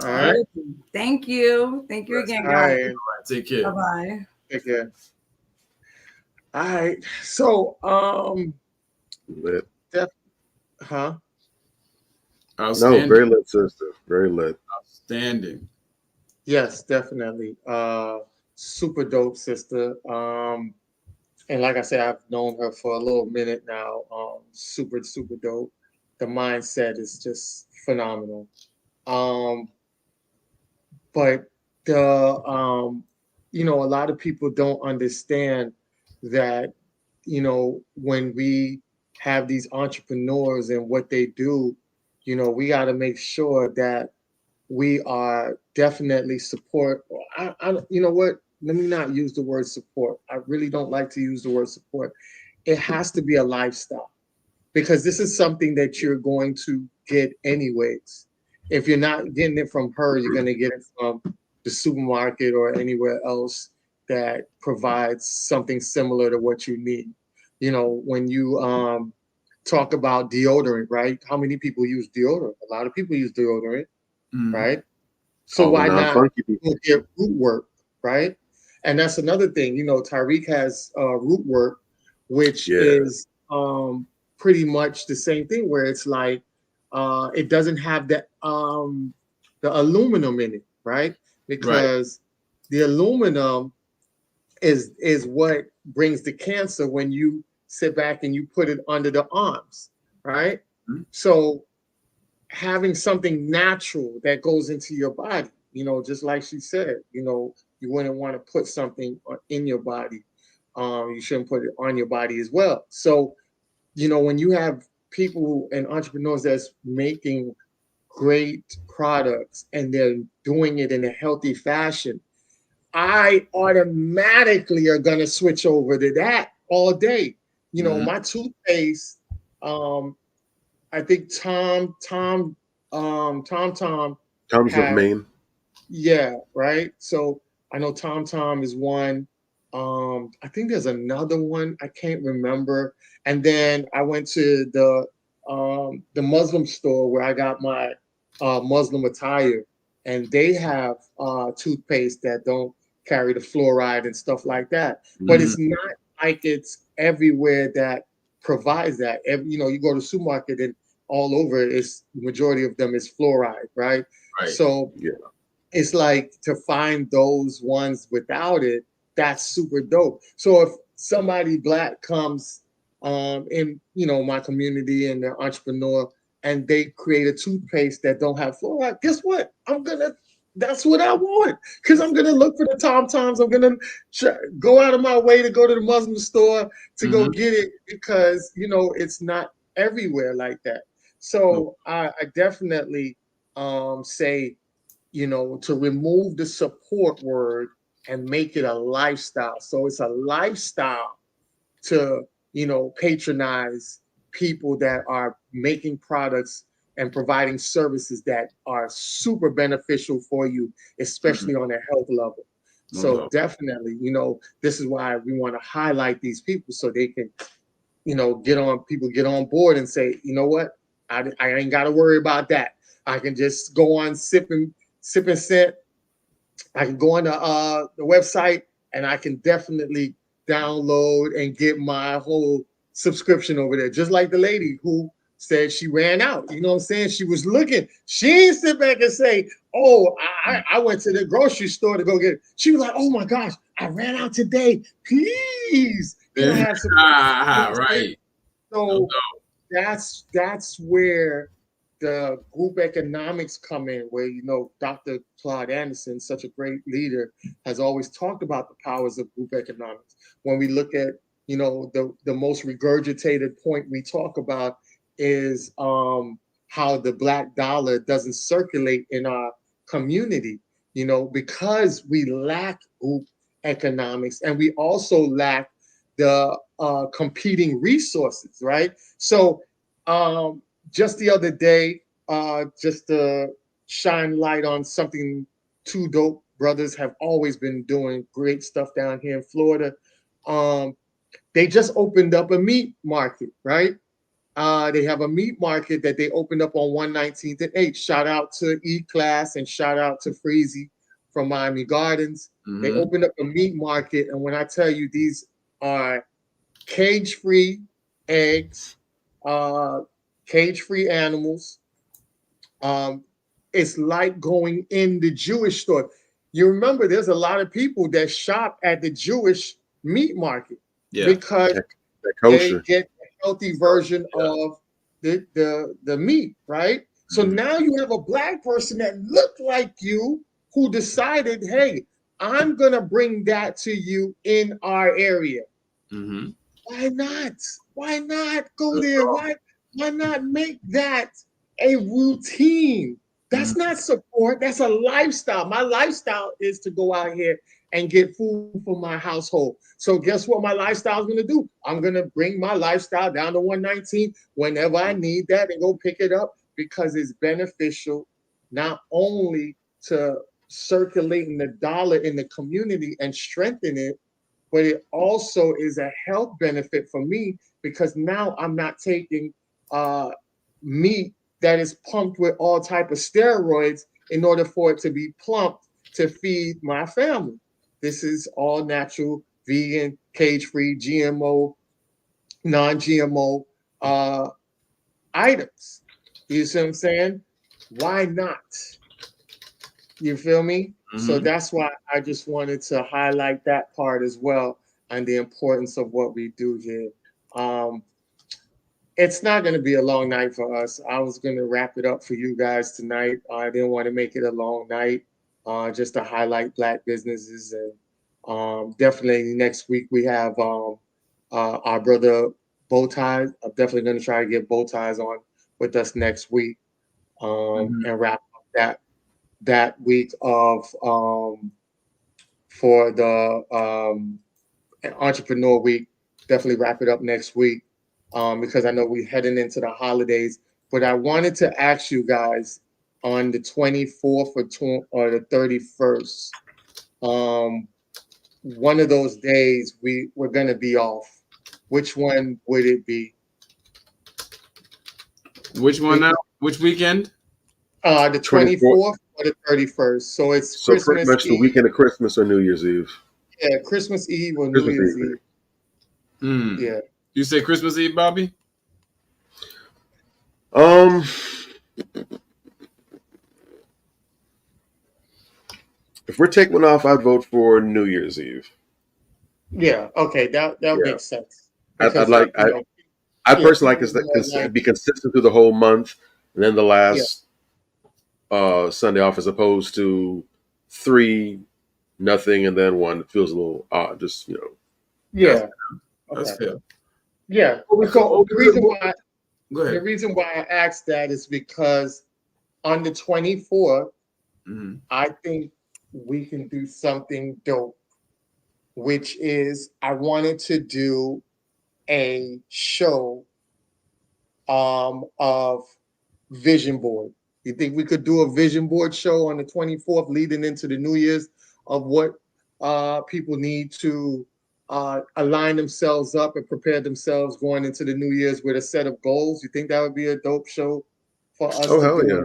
right. Thank you. Thank you again, guys. All right. Take care. Bye-bye. Take care. All right. So, lit. Outstanding. No, very lit, sister. Very lit. Outstanding. Yes, definitely. Super dope, sister. And like I said, I've known her for a little minute now. Super, super dope. The mindset is just phenomenal. Um, but a lot of people don't understand that, when we have these entrepreneurs and what they do, we got to make sure that we are definitely support. You know what? Let me not use the word support. I really don't like to use the word support. It has to be a lifestyle, because this is something that you're going to get anyways. If you're not getting it from her, you're going to get it from the supermarket or anywhere else that provides something similar to what you need. When you talk about deodorant, right? How many people use deodorant? A lot of people use deodorant, right? So All the why not non-funky people. look at root work, right? And that's another thing. Tyreek has root work, which is pretty much the same thing, where it's like it doesn't have the aluminum in it, right? Because the aluminum is what brings the cancer when you sit back and you put it under the arms, right? So having something natural that goes into your body, just like she said, you wouldn't want to put something in your body. You shouldn't put it on your body as well. So, when you have people and entrepreneurs that's making great products and they're doing it in a healthy fashion, I automatically are going to switch over to that all day. My toothpaste, I think Tom Tom's of has, Maine. yeah, right. So I know Tom is one. I think there's another one, I can't remember. And then I went to the Muslim store where I got my Muslim attire, and they have toothpaste that don't carry the fluoride and stuff like that. But it's not like it's everywhere that provides that. You go to the supermarket and all over, it's the majority of them is fluoride, right? So it's like, to find those ones without it, that's super dope. So if somebody Black comes in my community and they're entrepreneur and they create a toothpaste that don't have fluoride, guess what? That's what I want, because I'm gonna look for the Toms. I'm gonna go out of my way to go to the Muslim store to go get it, because it's not everywhere like that. So I definitely say, to remove the support word and make it a lifestyle. So it's a lifestyle to patronize people that are making products and providing services that are super beneficial for you, especially on a health level. So definitely, this is why we want to highlight these people, so they can, get on board and say, you know what, I ain't got to worry about that. I can just go on Sip and Scent. I can go on the website, and I can definitely download and get my whole subscription over there. Just like the lady who said she ran out. You know what I'm saying? She was looking. She didn't sit back and say, oh, I went to the grocery store to go get it. She was like, oh my gosh, I ran out today. Please. Have some right. So that's where the group economics come in, where Dr. Claude Anderson, such a great leader, has always talked about the powers of group economics. When we look at the most regurgitated point we talk about is how the Black dollar doesn't circulate in our community, because we lack group economics, and we also lack the competing resources, right? So just the other day, just to shine light on something two dope brothers have always been doing great stuff down here in Florida. They just opened up a meat market, right? They have a meat market that they opened up on 119th and 8th. Shout out to E-Class and shout out to Freezy from Miami Gardens. They opened up a meat market, and when I tell you, these are cage-free eggs, cage-free animals. It's like going in the Jewish store. You remember, there's a lot of people that shop at the Jewish meat market. Yeah. because That they kosher. get a healthy version of the meat, right? So Mhm. now you have a black person that looked like you who decided, hey, I'm gonna bring that to you in our area. Mhm. Why not? Why not go there? Why not make that a routine? Mhm. That's not support, that's a lifestyle. My lifestyle is to go out here and get food for my household. So guess what my lifestyle is going to do? I'm going to bring my lifestyle down to 119 whenever I need that and go pick it up because it's beneficial not only to circulating the dollar in the community and strengthen it, but it also is a health benefit for me because now I'm not taking meat that is pumped with all type of steroids in order for it to be plumped to feed my family. This is all natural, vegan, cage-free, GMO, non-GMO items. You see what I'm saying? Why not? You feel me? So Mhm. that's why I just wanted to highlight that part as well and the importance of what we do here. Um, it's not going to be a long night for us. I was going to wrap it up for you guys tonight. I didn't want to make it a long night, just to highlight Black businesses. And definitely next week we have our brother Bowties. I'm definitely going to try to get Bowties on with us next week Mhm. and wrap up that week of for the Entrepreneur Week. Definitely wrap it up next week because I know we're heading into the holidays. But I wanted to ask you guys on the 24th or the 31st, one of those days we're going to be off. Which one would it be? Which one now? Which weekend? The 24th. 24th or the 31st. So it's So pretty Christmas much the Eve. weekend of Christmas or New Year's Eve. Yeah, Christmas Eve or New Christmas Year's Eve. Eve. Hmm. Yeah. You say Christmas Eve, Bobby? Um, if we're taking one off, I'd vote for New Year's Eve. Yeah. Okay. That Yeah, makes sense I'd because like I yeah, personally like people are more to like be consistent through the whole month, and then the yeah, last Sunday off, as opposed to 3, nothing, and then 1. It feels a little odd. Just That's yeah. that's Okay. fair. Yeah. So Go the ahead. reason why I asked that is because on the 24th, Mhm. I think we can do something dope, which is I wanted to do a show of vision board. You think we could do a vision board show on the 24th leading into the New Year's of what people need to align themselves up and prepare themselves going into the New Year's with a set of goals? You think that would be a dope show for us oh to hell do? yeah,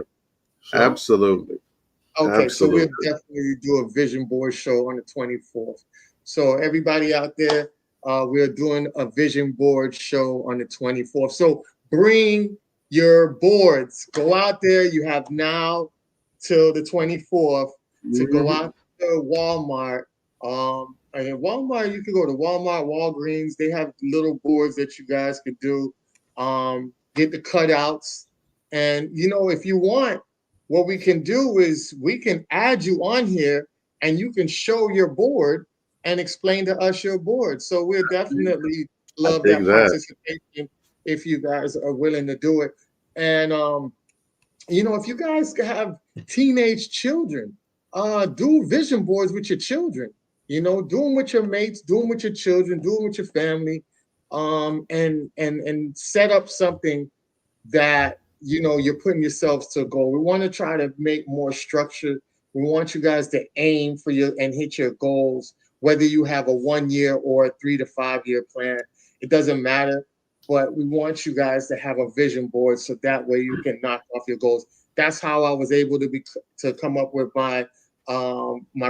Sure. absolutely, Okay, so we'll absolutely. definitely do a vision board show on the 24th. So everybody out there, we're doing a vision board show on the 24th. So bring your boards. Go out there. You have now till the 24th to go Mhm. out to Walmart. And in Walmart, you can go to Walmart, Walgreens. They have little boards that you guys could do. Get the cutouts. And if you want, what we can do is we can add you on here and you can show your board and explain to us your board. So we'll definitely I love dig that that. participation if you guys are willing to do it. And if you guys have teenage children, do vision boards with your children. Do them with your mates, do them with your children, do them with your family, and set up something that you're putting yourselves to a goal. We want to try to make more structure. We want you guys to aim for and hit your goals, whether you have a 1 year or a 3 to 5 year plan. It doesn't matter, but we want you guys to have a vision board so that way you can knock off your goals. That's how I was able to come up with my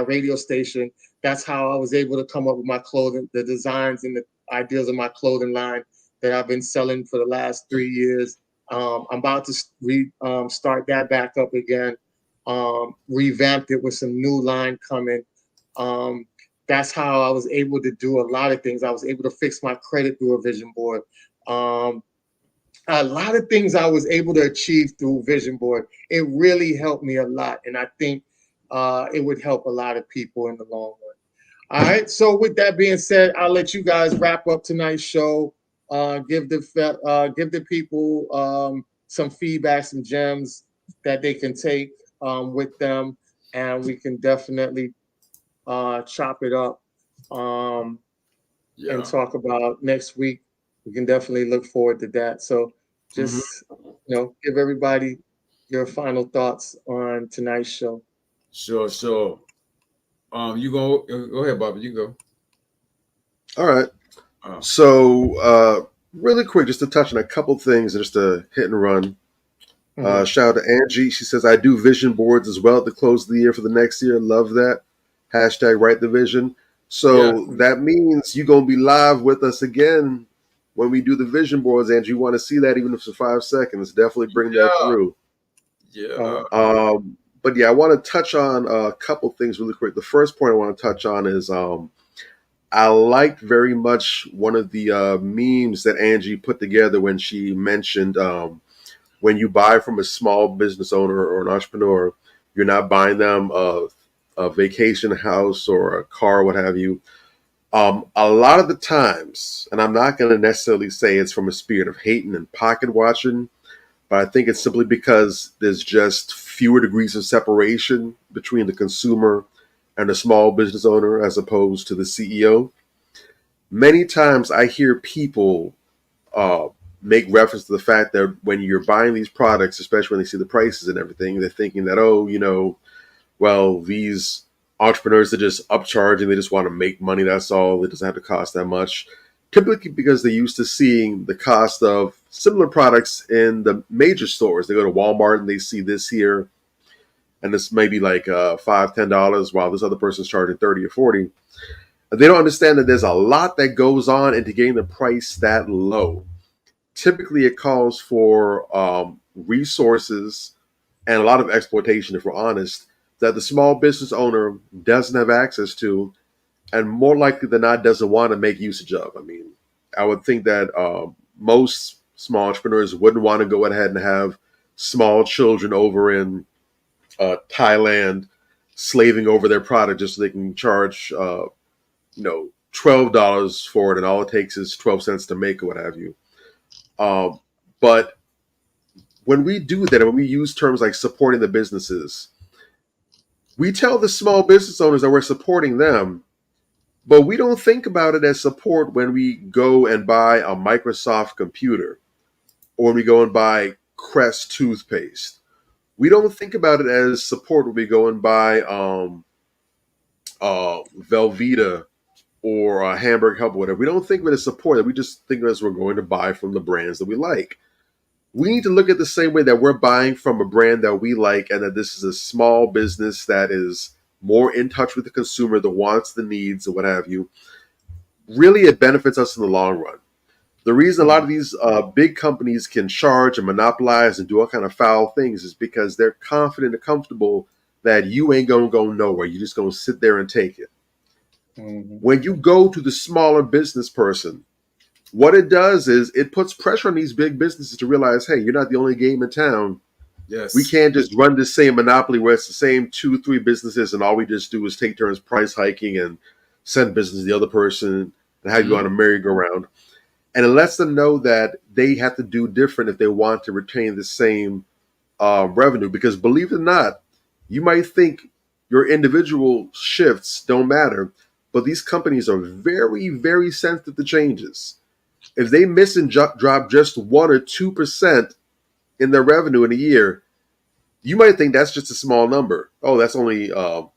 radio station. That's how I was able to come up with my clothing, the designs and the ideas of my clothing line that I've been selling for the last 3 years. I'm about to start that back up again, revamped it with some new line coming. that's how I was able to do a lot of things. I was able to fix my credit through a vision board. A lot of things I was able to achieve through vision board. It really helped me a lot, and I think it would help a lot of people in the long run. All right. So with that being said, I'll let you guys wrap up tonight's show. Give the people some feedback, some gems that they can take with them, and we can definitely chop it up Yeah. and talk about next week. We can definitely look forward to that. So just give everybody your final thoughts on tonight's show. Sure. You go ahead, Bobby. You go. All right. So really quick, just to touch on a couple things, just a hit and run. Shout out to Angie. She says, I do vision boards as well at the close of the year for the next year. Love that. Hashtag write the vision. So that means you're going to be live with us again when we do the vision boards, Angie. You want to see that even if it's for 5 seconds. Definitely bring that through. Yeah. But yeah, I want to touch on a couple things really quick. The first point I want to touch on is I liked very much one of the memes that Angie put together when she mentioned when you buy from a small business owner or an entrepreneur, you're not buying them a vacation house or a car, what have you. A lot of the times, and I'm not going to necessarily say it's from a spirit of hating and pocket watching, but I think it's simply because there's just fewer degrees of separation between the consumer and the small business owner as opposed to the CEO. Many times I hear people make reference to the fact that when you're buying these products, especially when they see the prices and everything, they're thinking that, well, these entrepreneurs are just upcharging. They just want to make money. That's all. It doesn't have to cost that much. Typically because they're used to seeing the cost of similar products in the major stores. They go to Walmart and they see this here, and this may be like $5, $10, while this other person's charging 30 or 40. And they don't understand that there's a lot that goes on into getting the price that low. Typically, it calls for resources and a lot of exploitation, if we're honest, that the small business owner doesn't have access to, and more likely than not doesn't want to make usage of. I mean, I would think that most small entrepreneurs wouldn't want to go ahead and have small children over in Thailand slaving over their product just so they can charge $12 for it, and all it takes is 12 cents to make or what have you. But when we do that, and when we use terms like supporting the businesses, we tell the small business owners that we're supporting them, but we don't think about it as support when we go and buy a Microsoft computer or when we go and buy Crest toothpaste. We don't think about it as support when we go and buy Velveeta or Hamburg Help or whatever. We don't think of it as support. We just think of it as we're going to buy from the brands that we like. We need to look at the same way that we're buying from a brand that we like, and that this is a small business that is more in touch with the consumer, the wants, the needs, or what have you. Really, it benefits us in the long run. The reason a lot of these big companies can charge and monopolize and do all kind of foul things is because they're confident and comfortable that you ain't going to go nowhere. You're just going to sit there and take it. Mm-hmm. When you go to the smaller business person, what it does is it puts pressure on these big businesses to realize, hey, you're not the only game in town. Yes. We can't just run the same monopoly where it's the same 2-3 businesses and all we just do is take turns price hiking and send business to the other person and have you go on a merry-go-round. And it lets them know that they have to do different if they want to retain the same revenue. Because believe it or not, you might think your individual shifts don't matter, but these companies are very, very sensitive to changes. If they miss and drop just 1 or 2% in their revenue in a year, you might think that's just a small number. Oh, that's only a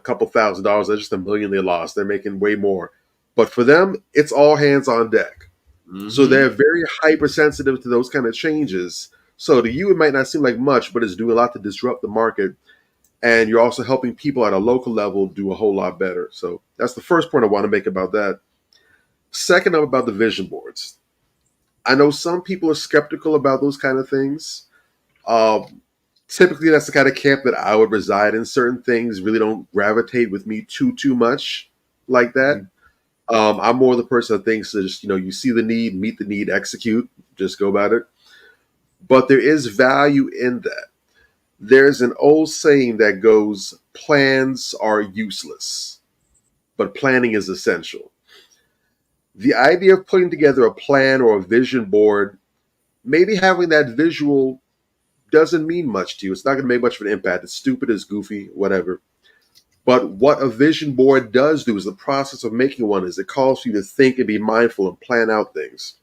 couple $1,000. That's just $1 million they lost. They're making way more. But for them, it's all hands on deck. Mm-hmm. So they're very hypersensitive to those kind of changes. So to you, it might not seem like much, but it's doing a lot to disrupt the market. And you're also helping people at a local level do a whole lot better. So that's the first point I want to make about that. Second up, about the vision boards. I know some people are skeptical about those kind of things. Typically, that's the kind of camp that I would reside in. Certain things really don't gravitate with me too much. like that. I'm more the person that thinks that just, you see the need, meet the need, execute, just go about it. But there is value in that. There's an old saying that goes, plans are useless, but planning is essential. The idea of putting together a plan or a vision board, maybe having that visual doesn't mean much to you. It's not going to make much of an impact. It's stupid, it's goofy, whatever. But what a vision board does do is the process of making one is it calls for you to think and be mindful and plan out things.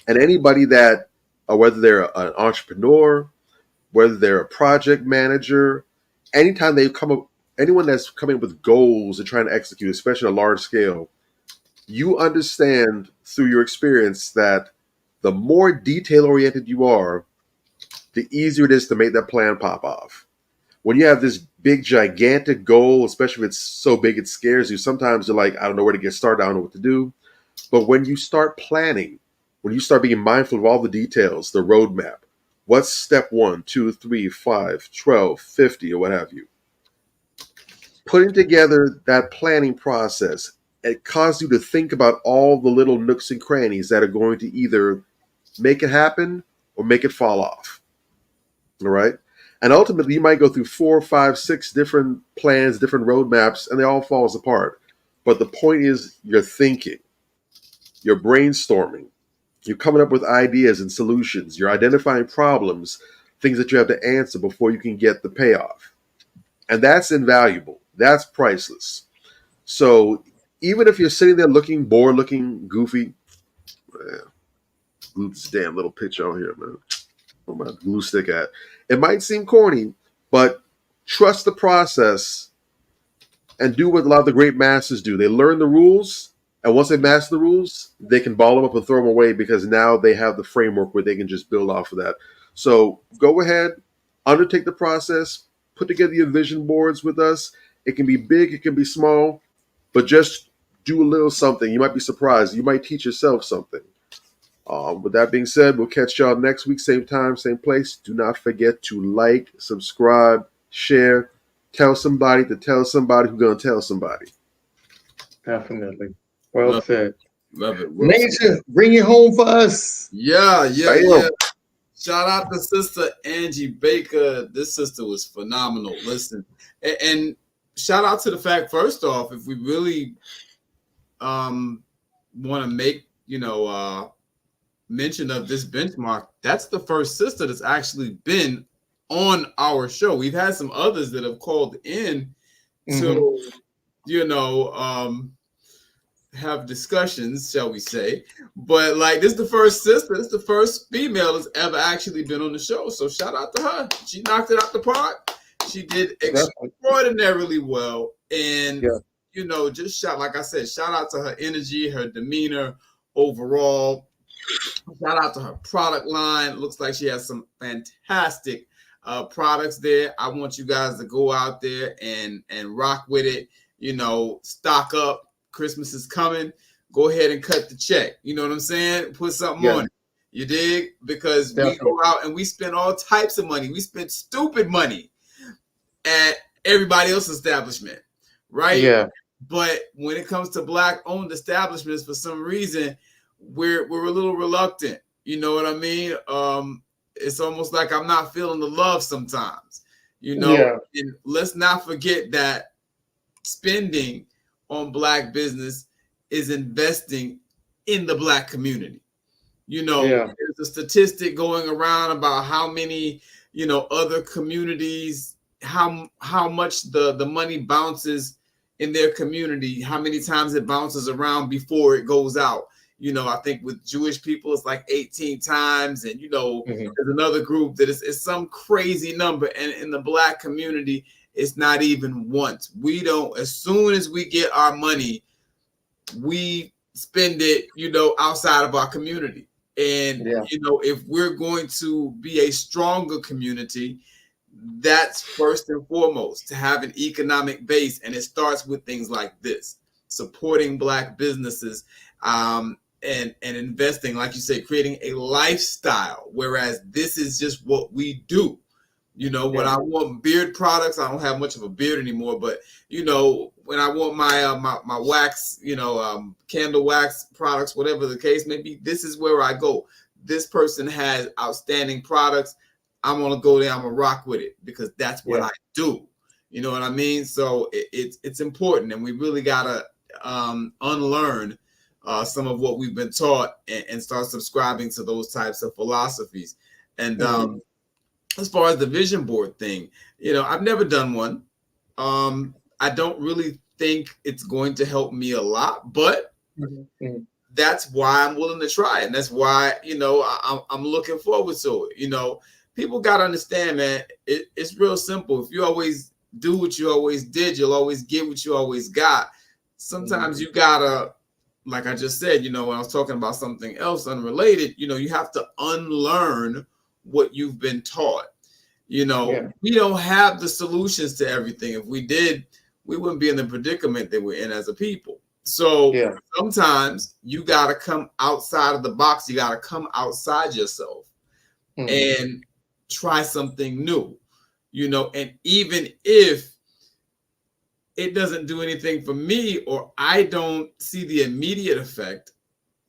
And anybody that, whether they're an entrepreneur, whether they're a project manager, anytime they come up, anyone that's coming up with goals and trying to execute, especially on a large scale, you understand through your experience that the more detail oriented you are, the easier it is to make that plan pop off. When you have this big, gigantic goal, especially if it's so big it scares you, sometimes you're like, I don't know where to get started, I don't know what to do. But when you start planning, when you start being mindful of all the details, the roadmap, what's step 1, 2, 3, 5, 12, 50, or what have you, putting together that planning process, it causes you to think about all the little nooks and crannies that are going to either make it happen or make it fall off. All right? And ultimately, you might go through 4, 5, 6 different plans, different roadmaps, and they all falls apart. But the point is, you're thinking, you're brainstorming, you're coming up with ideas and solutions, you're identifying problems, things that you have to answer before you can get the payoff. And that's invaluable. That's priceless. So even if you're sitting there looking bored, looking goofy, glue this damn little picture on here, man. Where my glue stick at? It might seem corny, but trust the process and do what a lot of the great masters do. They learn the rules, and once they master the rules, they can ball them up and throw them away because now they have the framework where they can just build off of that. So go ahead, undertake the process, put together your vision boards with us. It can be big, it can be small, but just do a little something. You might be surprised. You might teach yourself something. With that being said, we'll catch y'all next week, same time, same place. Do not forget to like, subscribe, share, tell somebody to tell somebody who's going to tell somebody. Definitely. Well said. Love it. Nature, bring it home for us. Yeah. Shout out to Sister Angie Baker. This sister was phenomenal. Listen, and shout out to the fact, first off, if we really want to make, mention of this benchmark, that's the first sister that's actually been on our show. We've had some others that have called in to, have discussions, shall we say. But like, this is the first sister, this is the first female that's ever actually been on the show. So shout out to her. She knocked it out the park. She did extraordinarily well. And, just shout out to her energy, her demeanor overall. Shout out to her product line. Looks like she has some fantastic products there. I want you guys to go out there and rock with it. Stock up. Christmas is coming. Go ahead and cut the check. You know what I'm saying? Put something on it. You dig? Because we go out and we spend all types of money. We spend stupid money at everybody else's establishment, right? Yeah. But when it comes to Black-owned establishments, for some reason, we're a little reluctant. You know what I mean? It's almost like I'm not feeling the love sometimes. And let's not forget that spending on Black business is investing in the Black community. There's a statistic going around about how many, other communities, how much the money bounces in their community, how many times it bounces around before it goes out. I think with Jewish people, it's like 18 times. And, there's another group that is some crazy number. And in the Black community, it's not even once. We don't, as soon as we get our money, we spend it, outside of our community. And, if we're going to be a stronger community, that's first and foremost to have an economic base. And it starts with things like this, supporting Black businesses, and investing, like you say, creating a lifestyle, whereas this is just what we do. You know, when I want beard products, I don't have much of a beard anymore, but you know, when I want my my wax, you know, candle wax products, whatever the case may be, this is where I go. This person has outstanding products. I'm gonna go there. I'm gonna rock with it because that's what I do. You know what I mean? So it's important, and we really gotta unlearn some of what we've been taught and start subscribing to those types of philosophies. And as far as the vision board thing, you know, I've never done one. I don't really think it's going to help me a lot, but that's why I'm willing to try it. And that's why, you know, I'm looking forward to it. You know, people got to understand, man, it's real simple. If you always do what you always did, you'll always get what you always got. Sometimes you gotta, like I just said, you know, when I was talking about something else unrelated, you know, you have to unlearn what you've been taught. You know, we don't have the solutions to everything. If we did, we wouldn't be in the predicament that we're in as a people. So sometimes you got to come outside of the box. You got to come outside yourself and try something new, you know, and even if it doesn't do anything for me, or I don't see the immediate effect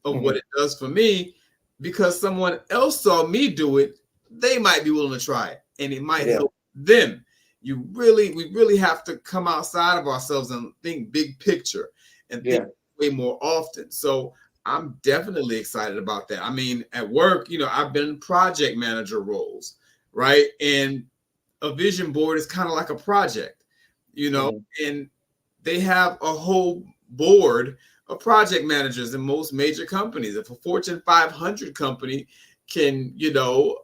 of what it does for me, because someone else saw me do it, they might be willing to try it, and it might help them. We really have to come outside of ourselves and think big picture and think way more often. So I'm definitely excited about that. I mean, at work, you know, I've been in project manager roles, right? And a vision board is kind of like a project, you know, and they have a whole board of project managers in most major companies. If a Fortune 500 company can, you know,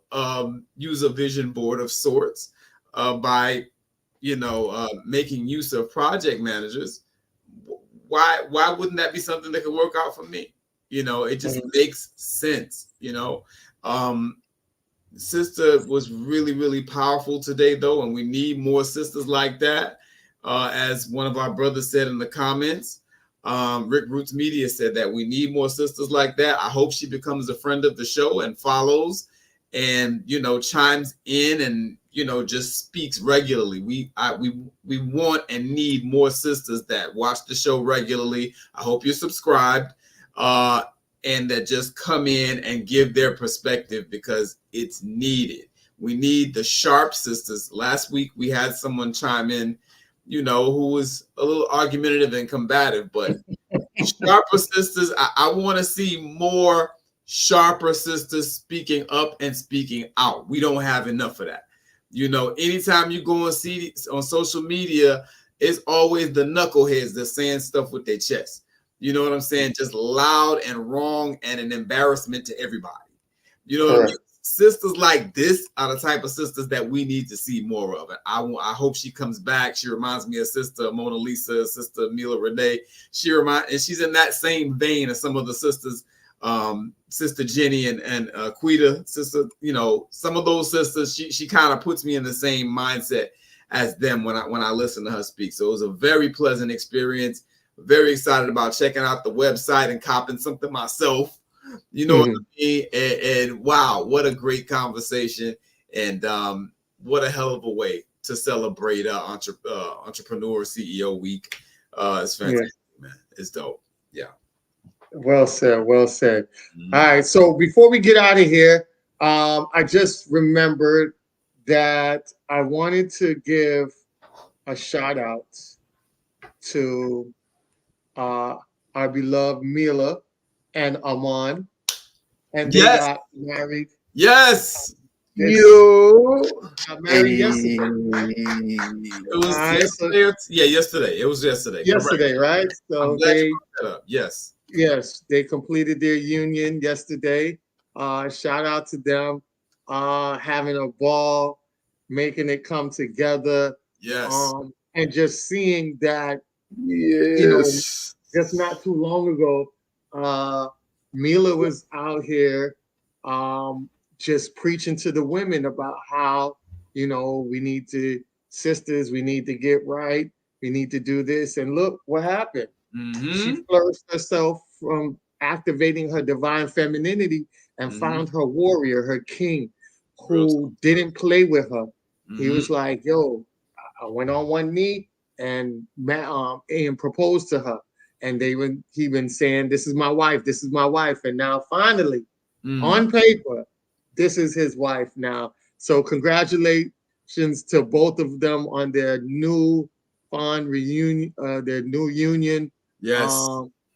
use a vision board of sorts by, you know, making use of project managers, why wouldn't that be something that could work out for me? You know, it just makes sense, you know. Sister was really, really powerful today, though, and we need more sisters like that. As one of our brothers said in the comments, Rick Roots Media said that we need more sisters like that. I hope she becomes a friend of the show and follows and, you know, chimes in and, you know, just speaks regularly. We want and need more sisters that watch the show regularly. I hope you're subscribed and that just come in and give their perspective because it's needed. We need the sharp sisters. Last week we had someone chime in, you know, who was a little argumentative and combative, but sharper sisters, I want to see more sharper sisters speaking up and speaking out. We don't have enough of that. You know, anytime you go and see on social media, it's always the knuckleheads that's saying stuff with their chest. You know what I'm saying? Just loud and wrong and an embarrassment to everybody. You know what I mean? Sisters like this are the type of sisters that we need to see more of. I hope she comes back. She reminds me of Sister Mona Lisa, Sister Mila Renee. And she's in that same vein as some of the sisters, Sister Jenny and Quita, sister. You know, some of those sisters. She kind of puts me in the same mindset as them when I listen to her speak. So it was a very pleasant experience. Very excited about checking out the website and copping something myself. You know what I mean? And wow, what a great conversation. And what a hell of a way to celebrate Entrepreneur CEO Week. It's fantastic, man. It's dope. Yeah. Well said. Well said. All right. So before we get out of here, I just remembered that I wanted to give a shout out to our beloved Mila and Amon, and they got married. Yes. You got married yesterday. Right? It was yesterday. Yesterday. It was yesterday. Yesterday, right? So yes, they completed their union yesterday. Shout out to them, having a ball, making it come together. Yes, and just seeing that. You know, just not too long ago, Mila was out here just preaching to the women about how, you know, we need to get right. We need to do this. And look what happened. She flourished herself from activating her divine femininity and found her warrior, her king, who didn't play with her. He was like, yo, I went on one knee and proposed to her. And he been saying, this is my wife, this is my wife. And now finally, on paper, this is his wife now. So congratulations to both of them on their new fond reunion, their new union. Yes.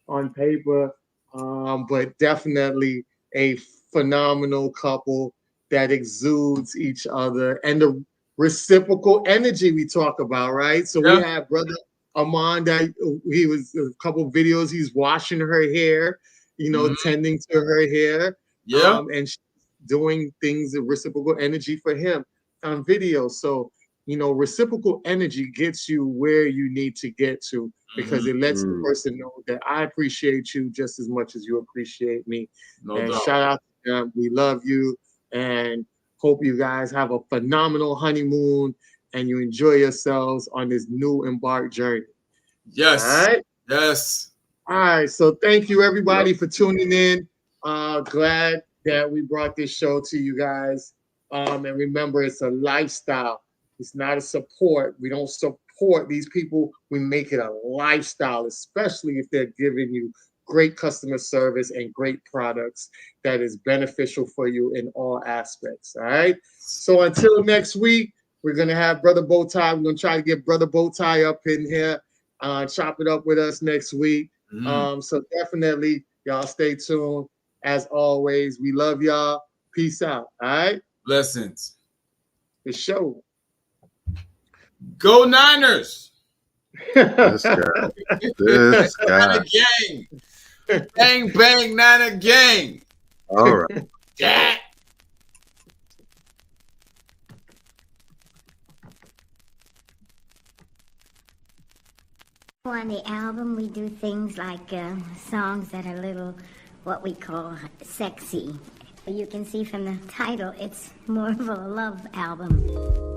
On paper, but definitely a phenomenal couple that exudes each other and the reciprocal energy we talk about, right? So we have brother Armand, that he was a couple videos, he's washing her hair, you know, tending to her hair. And she's doing things of reciprocal energy for him on video. So, you know, reciprocal energy gets you where you need to get to, because it lets the person know that I appreciate you just as much as you appreciate me. No and doubt. Shout out to them. We love you and hope you guys have a phenomenal honeymoon and you enjoy yourselves on this new embark journey. Yes. All right. Yes. All right. So thank you everybody for tuning in. Glad that we brought this show to you guys. And remember, it's a lifestyle. It's not a support. We don't support these people. We make it a lifestyle, especially if they're giving you great customer service and great products that is beneficial for you in all aspects. All right. So until next week, we're going to have Brother Bowtie. We're going to try to get Brother Bowtie up in here, chop it up with us next week. So definitely, y'all stay tuned. As always, we love y'all. Peace out. All right. Blessings. The show. Go Niners. This guy. This guy. Niner gang. Bang, bang, Niner gang. All right. Yeah. On the album, we do things like songs that are a little, what we call sexy. You can see from the title, it's more of a love album.